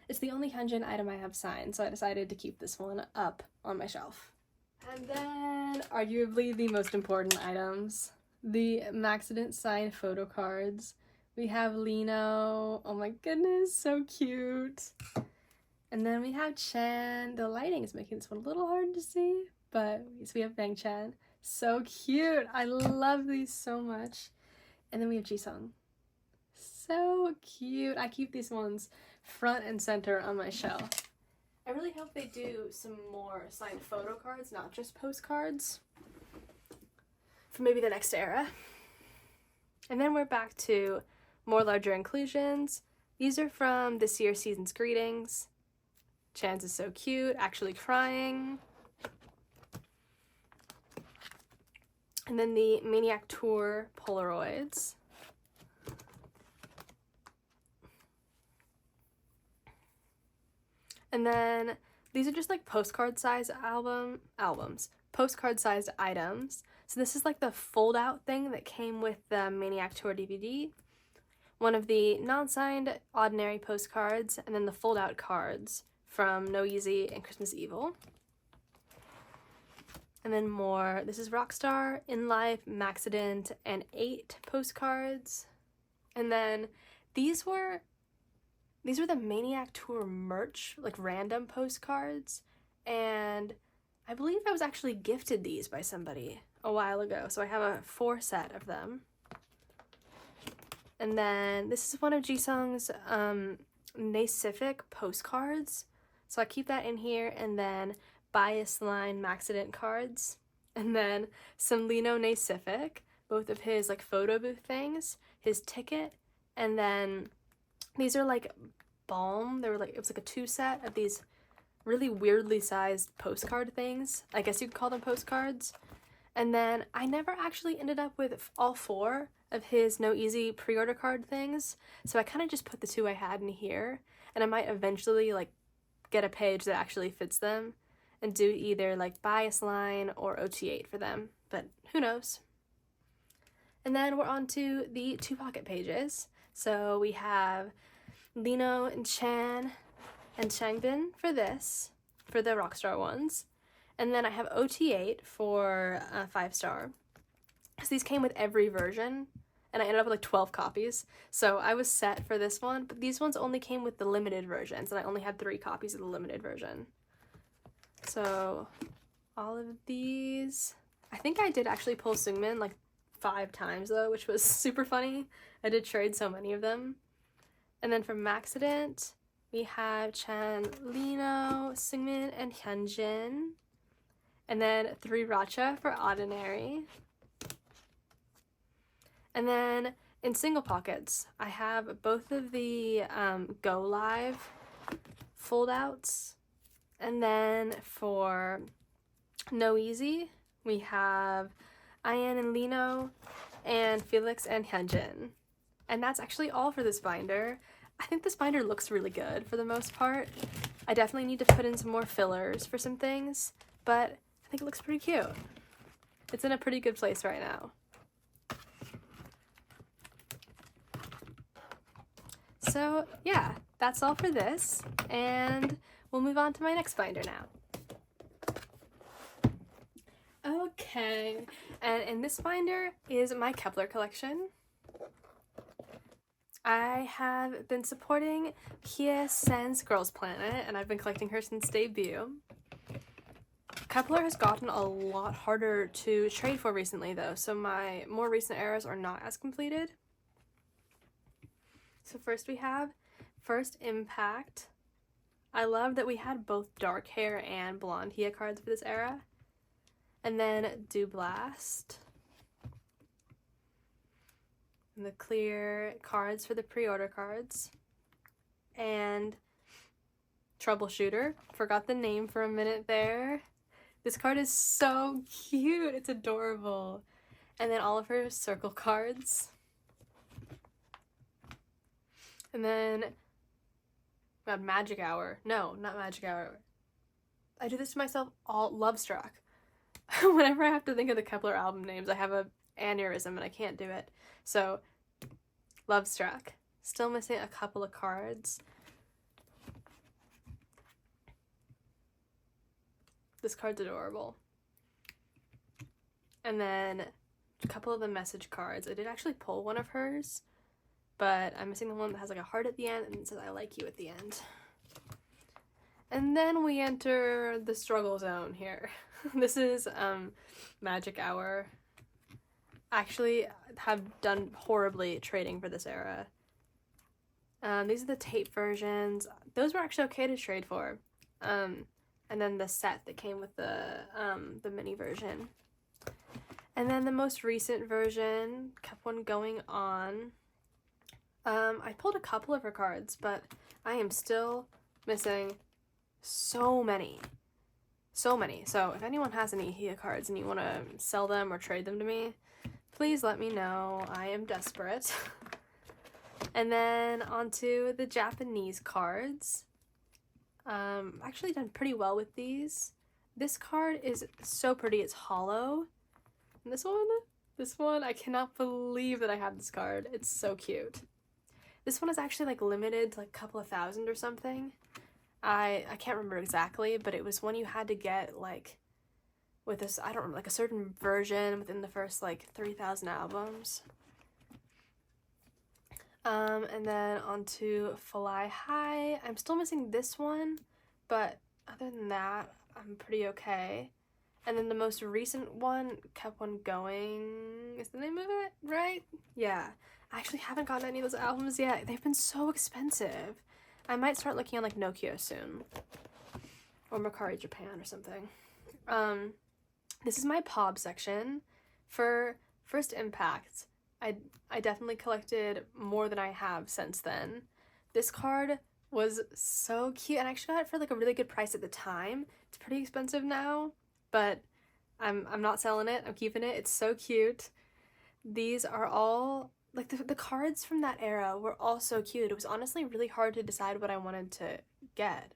It's the only Hyunjin item I have signed, so I decided to keep this one up on my shelf. And then, arguably the most important items, the Maxident signed photo cards. We have Lino. Oh my goodness, so cute. And then we have Chan. The lighting is making this one a little hard to see, but so we have Bang Chan. So cute. I love these so much. And then we have Jisung. So cute. I keep these ones front and center on my shelf. I really hope they do some more signed photo cards, not just postcards, for maybe the next era. And then we're back to more larger inclusions. These are from this year's season's greetings. Chance is so cute, actually crying. And then the Maniac Tour Polaroids. And then these are just like postcard size postcard sized items. So this is like the fold out thing that came with the Maniac Tour DVD. One of the non-signed Ordinary postcards, and then the fold out cards from No Easy and Christmas Evil. And then more, this is Rockstar, In Life, Maxident, and 8 postcards. And then these were the Maniac Tour merch, like random postcards, and I believe I was actually gifted these by somebody a while ago, so I have a 4 set of them. And then this is one of Jisung's Nacific postcards, so I keep that in here, and then Bias Line Maxident cards, and then some Lino Nacific, both of his like photo booth things, his ticket, and then these are like balm. They were like, it was like a 2 set of these really weirdly sized postcard things. I guess you could call them postcards. And then I never actually ended up with all 4 of his No Easy pre-order card things, so I kind of just put the 2 I had in here, and I might eventually like get a page that actually fits them and do either like Bias Line or OT8 for them, but who knows. And then we're on to the 2 pocket pages. So we have Lino and Chan and Changbin for this, for the Rockstar ones. And then I have OT8 for 5-star. So these came with every version, and I ended up with like 12 copies. So I was set for this one, but these ones only came with the limited versions, and I only had 3 copies of the limited version. So all of these, I think I did actually pull Seungmin like 5 times though, which was super funny. I did trade so many of them. And then from Maxident, we have Chan, Lino, Seungmin, and Hyunjin. And then 3 Racha for Ordinary. And then in single pockets, I have both of the Go Live fold-outs. And then for No Easy, we have Ian and Lino, and Felix and Hyunjin. And that's actually all for this binder. I think this binder looks really good for the most part. I definitely need to put in some more fillers for some things, but I think it looks pretty cute. It's in a pretty good place right now. So yeah, that's all for this, and we'll move on to my next binder now. Okay, and in this binder is my Kep1er collection. I have been supporting Hye Sen's Girls Planet, and I've been collecting her since debut. Kep1er has gotten a lot harder to trade for recently though, so my more recent eras are not as completed. So first we have First Impact. I love that we had both dark hair and blonde Hye cards for this era. And then Do Blast. And the clear cards for the pre-order cards. And Troubleshooter. Forgot the name for a minute there. This card is so cute. It's adorable. And then all of her circle cards. And then God, Magic Hour. No, not Magic Hour. I do this to myself all. Love Struck. Whenever I have to think of the Kep1er album names, I have a aneurysm and I can't do it. So, Love Struck. Still missing a couple of cards. This card's adorable. And then a couple of the message cards. I did actually pull one of hers, but I'm missing the one that has like a heart at the end and it says I like you at the end. And then we enter the struggle zone here. This is Magic Hour. Actually have done horribly trading for this era. These are the tape versions. Those were actually okay to trade for. And then the set that came with the mini version. And then the most recent version, Kep1er going on. I pulled a couple of her cards, but I am still missing so many. So many. So if anyone has any Hia cards and you want to sell them or trade them to me, please let me know. I am desperate. And then onto the Japanese cards. Actually done pretty well with these. This card is so pretty. It's hollow. And this one, I cannot believe that I have this card. It's so cute. This one is actually like limited to like a couple of thousand or something. I can't remember exactly, but it was one you had to get like with this, I don't remember, like a certain version within the first like 3,000 albums. And then onto Fly High. I'm still missing this one, but other than that, I'm pretty okay. And then the most recent one, Kep1er Going, is the name of it, right? Yeah. I actually haven't gotten any of those albums yet. They've been so expensive. I might start looking on like Nokia soon. Or Mercari Japan or something. This is my POB section. For First Impact, I definitely collected more than I have since then. This card was so cute, and I actually got it for like a really good price at the time. It's pretty expensive now, but I'm not selling it. I'm keeping it. It's so cute. These are all like the cards from that era were all so cute. It was honestly really hard to decide what I wanted to get.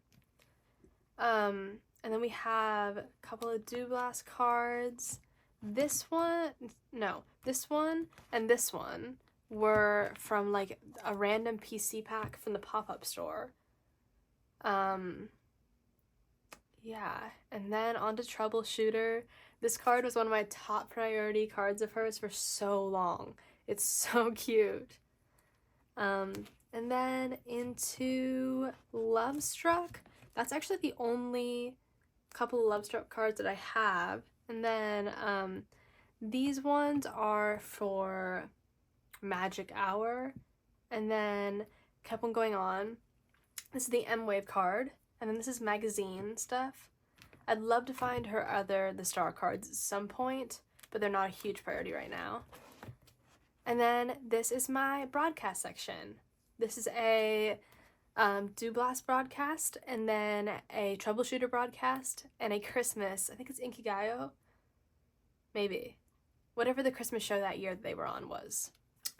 And then we have a couple of Douglas cards. This one and this one were from like a random PC pack from the pop-up store. Yeah, and then on to Troubleshooter. This card was one of my top priority cards of hers for so long. It's so cute. And then into Love Struck. That's actually the only couple of Love Struck cards that I have. And then these ones are for Magic Hour. And then Kep1er Going On. This is the M-Wave card. And then this is magazine stuff. I'd love to find her the star cards at some point, but they're not a huge priority right now. And then this is my broadcast section. This is a Douglas broadcast, and then a Troubleshooter broadcast, and a Christmas, I think it's Inkigayo? Maybe. Whatever the Christmas show that year that they were on was.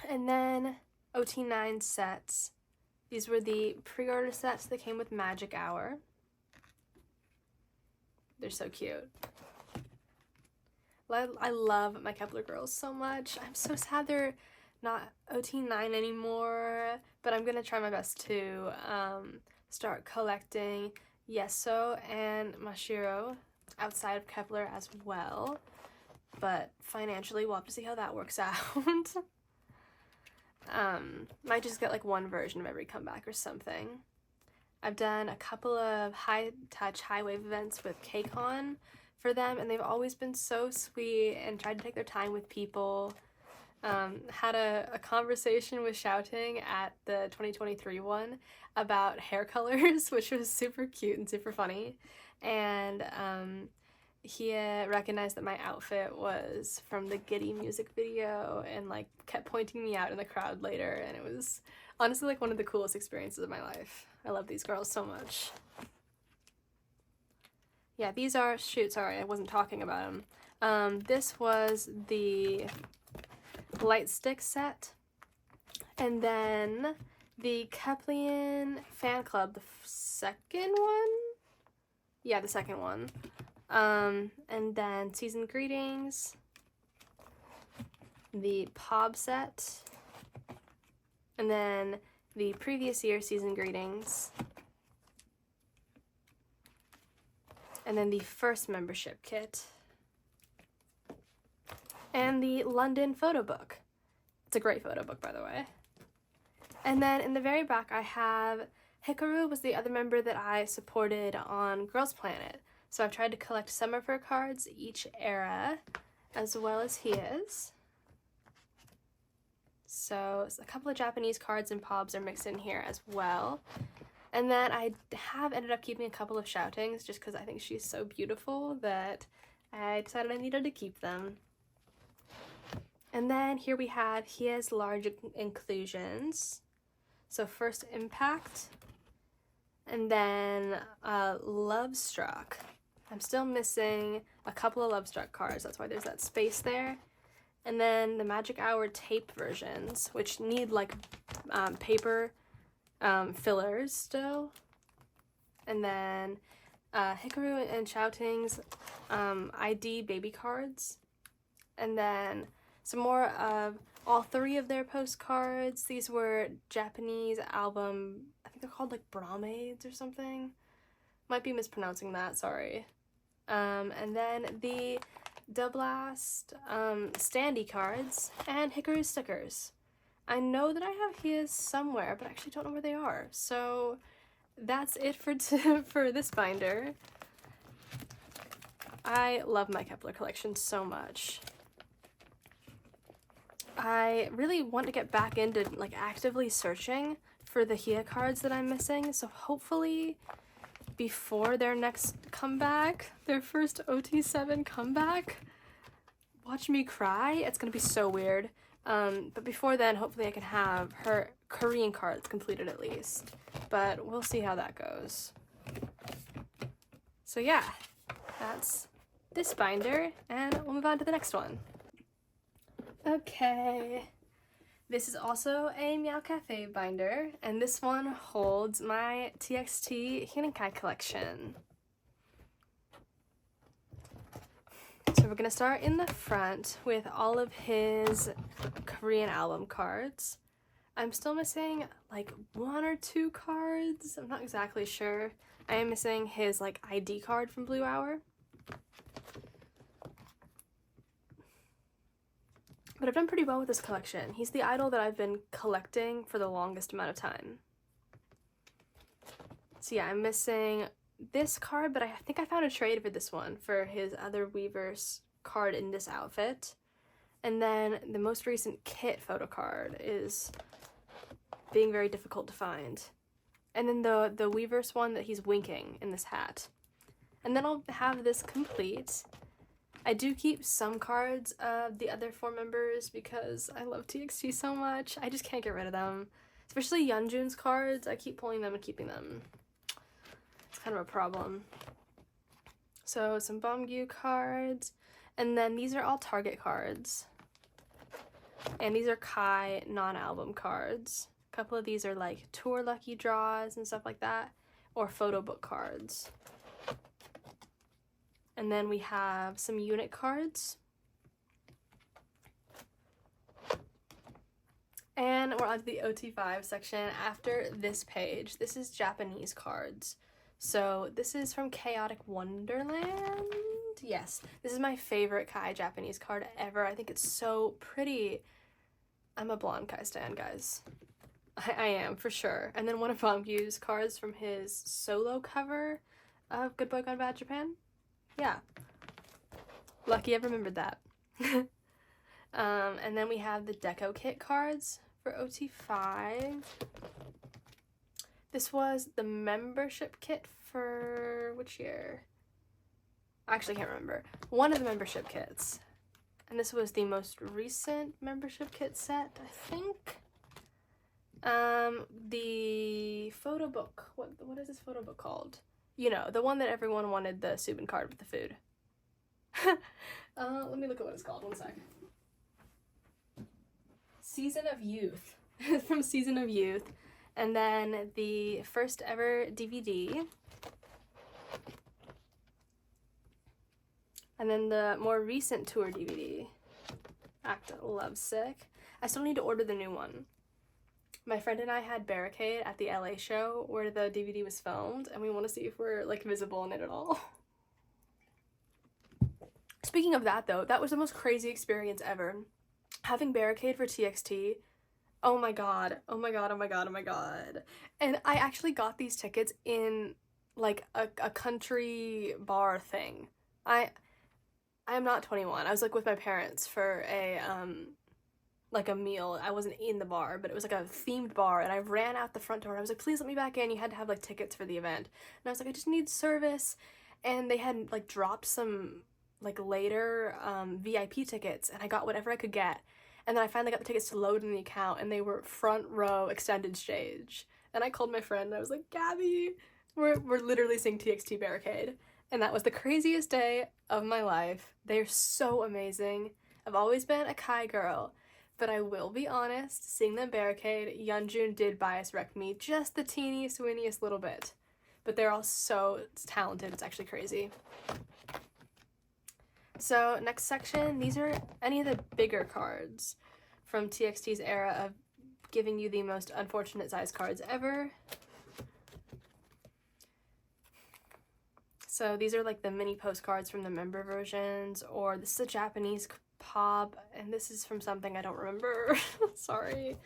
And then OT9 sets. These were the pre-order sets that came with Magic Hour. They're so cute. I love my Kep1er girls so much. I'm so sad they're not OT9 anymore, but I'm gonna try my best to start collecting Yeso and Mashiro outside of Kep1er as well. But financially, we'll have to see how that works out. Might just get like one version of every comeback or something. I've done a couple of high-touch, high-wave events with KCON for them, and they've always been so sweet and tried to take their time with people. Had a conversation with Shouting at the 2023 one about hair colors, which was super cute and super funny. And he recognized that my outfit was from the Giddy music video and like kept pointing me out in the crowd later, and it was honestly like one of the coolest experiences of my life. I love these girls so much. Yeah, these are, sorry, I wasn't talking about them. This was the light stick set, and then The Kep1er fan club, the second one? Yeah, the second one. And then season greetings, the POB set, and then the previous year season greetings, and then the first membership kit, and the London photo book. It's a great photo book, by the way. And then in the very back I have Hikaru was the other member that I supported on Girls Planet. So I've tried to collect some of her cards each era, as well as his. So a couple of Japanese cards and POBs are mixed in here as well. And then I have ended up keeping a couple of Shoutings just because I think she's so beautiful that I decided I needed to keep them. And then here we have his large inclusions. So first Impact, and then Love Struck. I'm still missing a couple of Love Struck cards, that's why there's that space there. And then the Magic Hour tape versions, which need like paper fillers still. And then Hikaru and Shoutings ID baby cards. And then some more of all three of their postcards. These were Japanese album, I think they're called like Bromades or something. Might be mispronouncing that, sorry. And then the Doublast standee cards and Hikaru stickers. I know that I have his somewhere, but I actually don't know where they are. So that's it for this binder. I love my Kep1er collection so much. I really want to get back into like actively searching for the Hia cards that I'm missing, so hopefully before their next comeback, their first OT7 comeback, watch me cry, it's gonna be so weird. But before then, hopefully I can have her Korean cards completed at least, but we'll see how that goes. So yeah, that's this binder, and we'll move on to the next one. Okay, this is also a Meow Cafe binder, and this one holds my TXT Hinenkai collection. So we're gonna start in the front with all of his Korean album cards. I'm still missing like 1 or 2 cards, I'm not exactly sure. I am missing his like ID card from Blue Hour. But I've done pretty well with this collection. He's the idol that I've been collecting for the longest amount of time. So yeah, I'm missing this card, but I think I found a trade for this one for his other Weverse card in this outfit. And then the most recent kit photo card is being very difficult to find. And then the Weverse one that he's winking in this hat. And then I'll have this complete. I do keep some cards of the other 4 members because I love TXT so much. I just can't get rid of them. Especially Yeonjun's cards, I keep pulling them and keeping them. It's kind of a problem. So some Bomgyu cards, and then these are all Target cards. And these are Kai non-album cards. A couple of these are like tour lucky draws and stuff like that, or photo book cards. And then we have some unit cards. And we're on to the OT5 section after this page. This is Japanese cards. So this is from Chaotic Wonderland. Yes, this is my favorite Kai Japanese card ever. I think it's so pretty. I'm a blonde Kai stan, guys. I am, for sure. And then one of Bomgyu's cards from his solo cover of Good Boy Gone Bad Japan. Yeah, lucky I remembered that. And then we have the Deco Kit cards for OT5. This was the membership kit for which year? I actually can't remember. One of the membership kits. And this was the most recent membership kit set, I think. The photo book. What is this photo book called? You know, the one that everyone wanted the Subin card with the food. Let me look at what it's called, 1 sec. Season of Youth. From Season of Youth. And then the first ever DVD. And then the more recent tour DVD. Act Lovesick. I still need to order the new one. My friend and I had Barricade at the LA show where the DVD was filmed, and we want to see if we're like visible in it at all. Speaking of that though, that was the most crazy experience ever. Having Barricade for TXT, oh my god, oh my god, oh my god, oh my god. And I actually got these tickets in like a country bar thing. I'm not 21. I was like with my parents for a like a meal. I wasn't in the bar, but it was like a themed bar, and I ran out the front door. I was like, please let me back in. You had to have like tickets for the event. And I was like, I just need service. And they had like dropped some like later VIP tickets, and I got whatever I could get. And then I finally got the tickets to load in the account, and they were front row extended stage. And I called my friend, and I was like, Gabby, we're literally seeing TXT Barricade. And that was the craziest day of my life. They're so amazing. I've always been a Kai girl, but I will be honest, seeing them Barricade, Yeonjun did bias wreck me just the teeniest, weeniest little bit. But they're all so talented, it's actually crazy. So next section, these are any of the bigger cards from TXT's era of giving you the most unfortunate size cards ever. So these are like the mini postcards from the member versions, or this is a Japanese pop, and this is from something I don't remember. Sorry.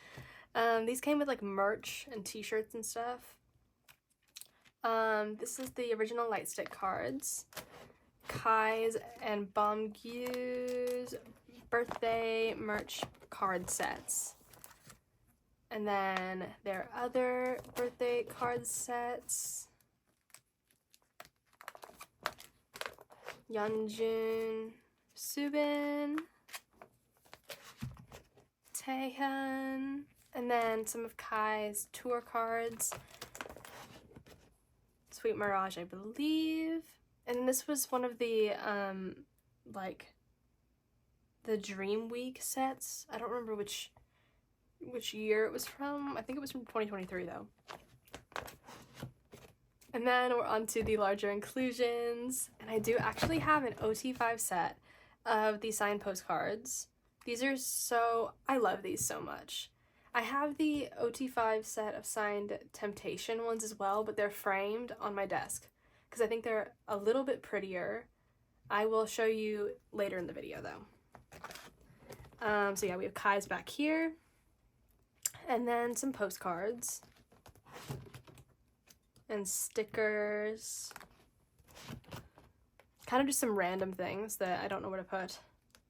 These came with like merch and t-shirts and stuff. This is the original Lightstick cards. Kai's and Bomgyu's birthday merch card sets. And then their other birthday card sets. Yeonjun, Subin, Taehyun, and then some of Kai's tour cards. Sweet Mirage, I believe. And this was one of the, like, the Dream Week sets. I don't remember which year it was from. I think it was from 2023, though. And then we're on to the larger inclusions. And I do actually have an OT5 set of the signed postcards. These are so... I love these so much. I have the OT5 set of signed Temptation ones as well, but they're framed on my desk because I think they're a little bit prettier. I will show you later in the video, though. So yeah, we have Kai's back here. And then some postcards. And stickers. Kind of just some random things that I don't know where to put.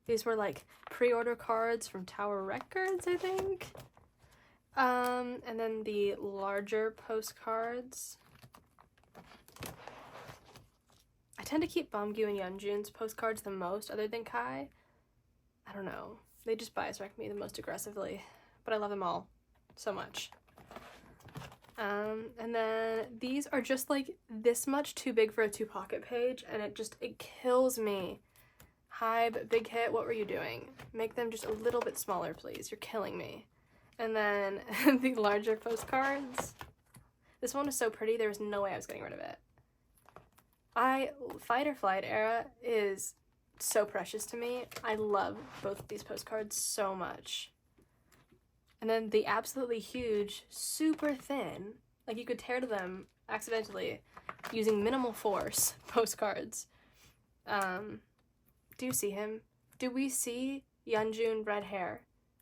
These were like pre-order cards from Tower Records, I think. And then the larger postcards. I tend to keep Bomgyu and Yeonjun's postcards the most, other than Kai. I don't know. They just bias wreck me the most aggressively. But I love them all so much. And then these are just like this much too big for a 2-pocket page, and it kills me. Hybe, Big Hit, what were you doing? Make them just a little bit smaller, please. You're killing me. And then the larger postcards. This one is so pretty, there was no way I was getting rid of it. Fight or Flight era is so precious to me. I love both of these postcards so much. And then the absolutely huge, super thin, like you could tear to them accidentally using minimal force postcards. Do you see him? Do we see Yeonjun red hair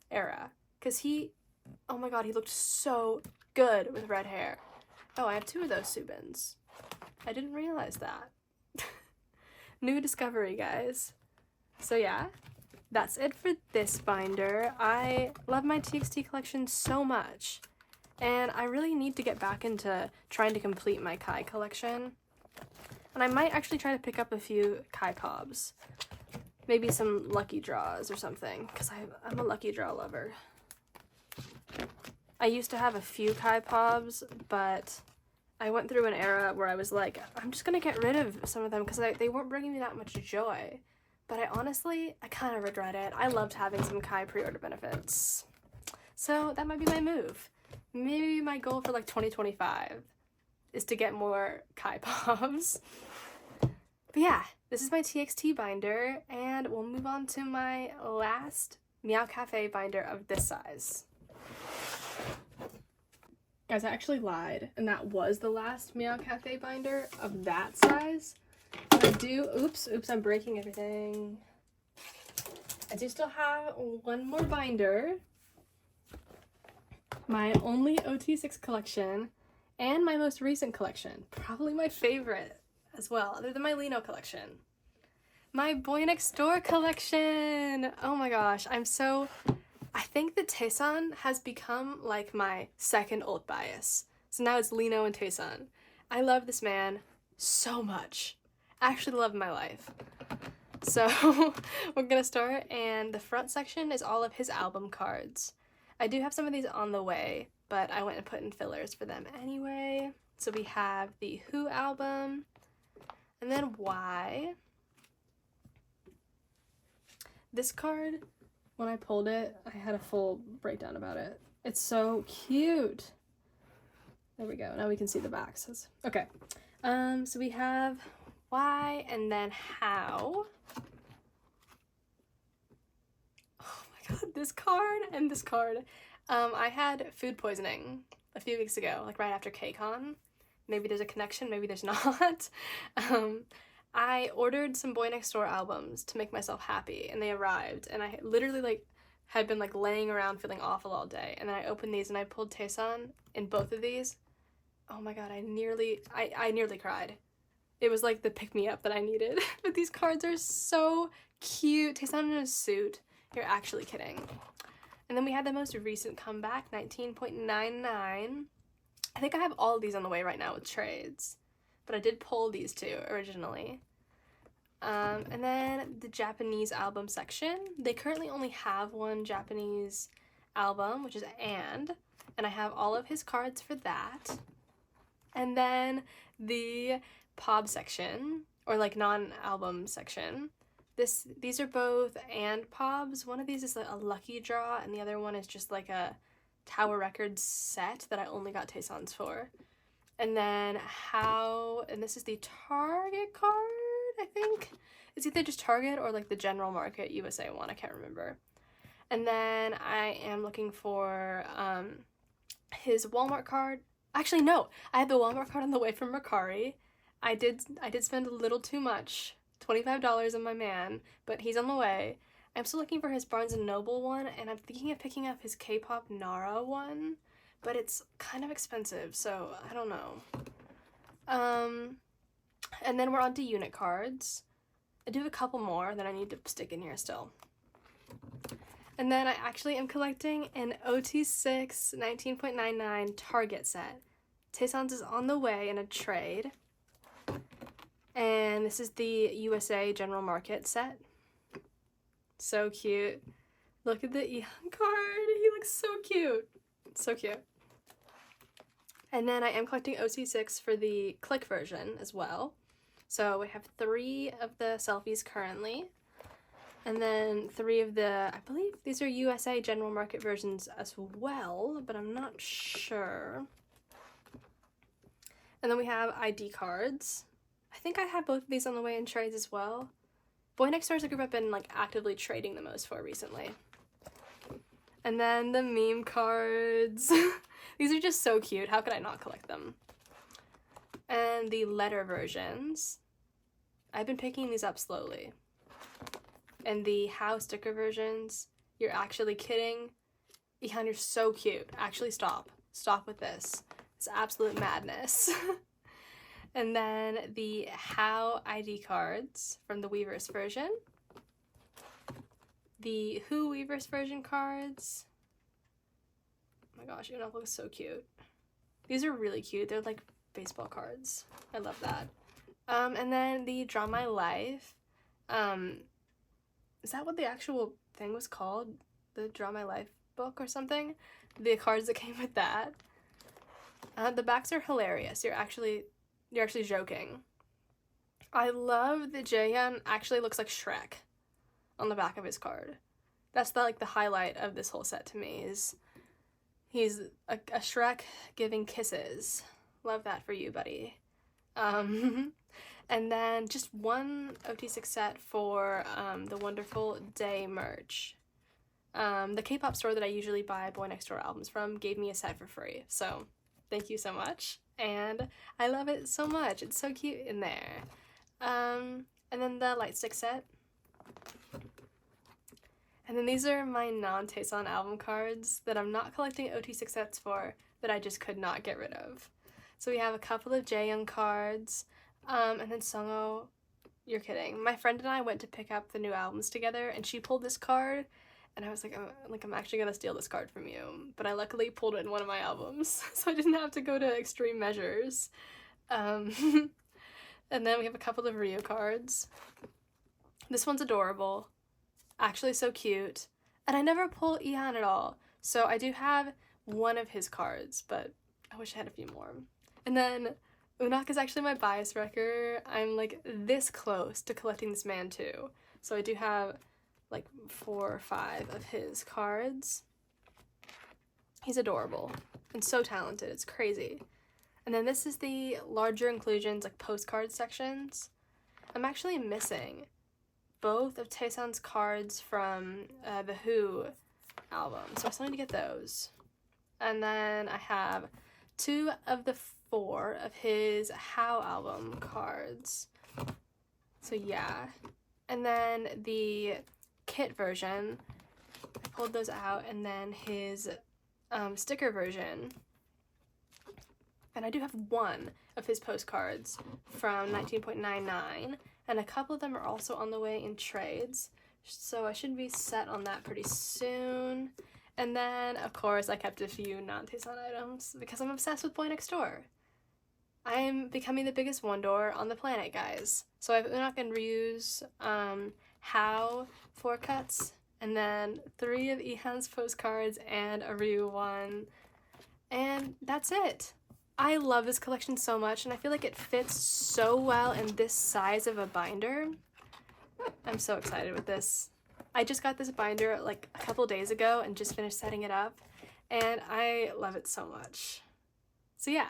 era? Because oh my god, he looked so good with red hair. Oh, I have 2 of those Subins. I didn't realize that. New discovery, guys. So yeah. That's it for this binder. I love my TXT collection so much, and I really need to get back into trying to complete my Kai collection. And I might actually try to pick up a few KPOPs. Maybe some lucky draws or something, because I'm a lucky draw lover. I used to have a few KPOPs, but I went through an era where I was like, I'm just gonna get rid of some of them because they weren't bringing me that much joy. But I kind of regret it. I loved having some Kai pre-order benefits. So that might be my move. maybe my goal for like 2025 is to get more Kep1ers. But yeah, this is my TXT binder, and we'll move on to my last Meow Cafe binder of this size. Guys, I actually lied, and that was the last Meow Cafe binder of that size. But I do, oops, I'm breaking everything. I do still have one more binder. My only OT6 collection, and my most recent collection. Probably my favorite as well, other than my Lino collection. My Boynextdoor collection! Oh my gosh, I think that Taesan has become like my second old bias. So now it's Lino and Taesan. I love this man so much. Actually the love of my life. So we're gonna start, and the front section is all of his album cards. I do have some of these on the way, but I went and put in fillers for them anyway. So we have the Who album, and then Why. This card, when I pulled it, I had a full breakdown about it. It's so cute. There we go. Now we can see the back. Okay. So we have Why and then How. Oh my god, this card and this card. I had food poisoning a few weeks ago, like right after KCON. Maybe there's a connection, maybe there's not. I ordered some Boynextdoor albums to make myself happy, and they arrived, and I literally had been laying around feeling awful all day, and then I opened these and I pulled Taesan in both of these. Oh my god, I nearly cried. It was like the pick-me-up that I needed. But these cards are so cute. Taesan in a suit. You're actually kidding. And then we had the most recent comeback, 19.99. I think I have all of these on the way right now with trades, but I did pull these two originally. And then the Japanese album section. They currently only have one Japanese album, which is and I have all of his cards for that. And then the POB section, or non-album section. These are both and POBs. One of these is a lucky draw, and the other one is just a Tower Records set that I only got Taesans for. And then and this is the Target card, I think. It's either just Target or the general market USA one, I can't remember. And then I am looking for his Walmart card. Actually, no, I had the Walmart card on the way from Mercari. I did spend a little too much, $25 on my man, but he's on the way. I'm still looking for his Barnes & Noble one, and I'm thinking of picking up his K-pop Nara one, but it's kind of expensive, so I don't know. And then we're on to unit cards. I do have a couple more that I need to stick in here still. And then I actually am collecting an OT6 19.99 Target set. Taesan's is on the way in a trade. And this is the USA General Market set. So cute. Look at the Ihan card. He looks so cute. So cute. And then I am collecting OT6 for the click version as well. So we have 3 of the selfies currently. And then 3 of the, I believe these are USA General Market versions as well, but I'm not sure. And then we have ID cards. I think I have both of these on the way in trades as well. Boynextdoor is a group I've been actively trading the most for recently. And then the meme cards. These are just so cute. How could I not collect them? And the letter versions. I've been picking these up slowly. And the How sticker versions. You're actually kidding? Ihan, you're so cute. Actually stop. Stop with this. It's absolute madness. And then the How ID cards from the Weverse version. The Who Weverse version cards. Oh my gosh, it all looks so cute. These are really cute. They're like baseball cards. I love that. And then the Draw My Life. Is that what the actual thing was called? The Draw My Life book or something? The cards that came with that. The backs are hilarious. You're actually joking. I love that Jaehyun actually looks like Shrek on the back of his card. That's the highlight of this whole set to me, is He's a Shrek giving kisses. Love that for you, buddy. And then just one OT6 set for the Wonderful Day merch. The K-pop store that I usually buy Boynextdoor albums from gave me a set for free, so thank you so much. And I love it so much. It's so cute in there. And then the light stick set. And then these are my non-Taesan album cards that I'm not collecting OT6 sets for, that I just could not get rid of. So we have a couple of Jaeyoung cards, and then Sungho, you're kidding. My friend and I went to pick up the new albums together, and she pulled this card, and I was like, I'm actually gonna steal this card from you. But I luckily pulled it in one of my albums, so I didn't have to go to extreme measures. And then we have a couple of Ryu cards. This one's adorable. Actually so cute. And I never pull Ihan at all. So I do have one of his cards, but I wish I had a few more. And then Unak is actually my bias wrecker. I'm like this close to collecting this man too. So I do have like 4 or 5 of his cards. He's adorable and so talented. It's crazy. And then this is the larger inclusions, like postcard sections. I'm actually missing both of Taesan's cards from the Who album, so I still need to get those. And then I have 2 of the 4 of his How album cards. So yeah. And then the kit version, I pulled those out, and then his sticker version. And I do have 1 of his postcards from 19.99, and a couple of them are also on the way in trades, so I should be set on that pretty soon. And then, of course, I kept a few non-Taesan items because I'm obsessed with Boynextdoor. I am becoming the biggest Wondor on the planet, guys. So I have Unak and Ryu's How 4 cuts, and then 3 of Ihan's postcards and a Ryu one. And that's it. I love this collection so much, and I feel like it fits so well in this size of a binder. I'm so excited with this. I just got this binder like a couple days ago and just finished setting it up, and I love it so much. So yeah.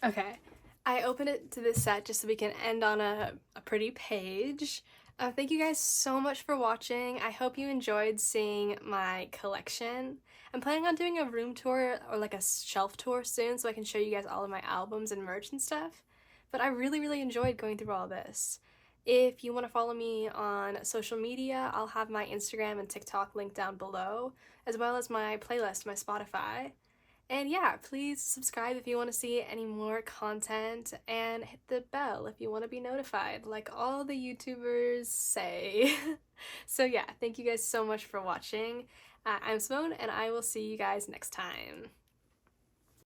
Okay, I opened it to this set just so we can end on a pretty page. Thank you guys so much for watching. I hope you enjoyed seeing my collection. I'm planning on doing a room tour or like a shelf tour soon so I can show you guys all of my albums and merch and stuff. But I really enjoyed going through all this. If you want to follow me on social media, I'll have my Instagram and TikTok linked down below, as well as my playlist, my Spotify. And yeah, please subscribe if you want to see any more content, and hit the bell if you want to be notified, like all the YouTubers say. So yeah, thank you guys so much for watching. I'm Simone, and I will see you guys next time.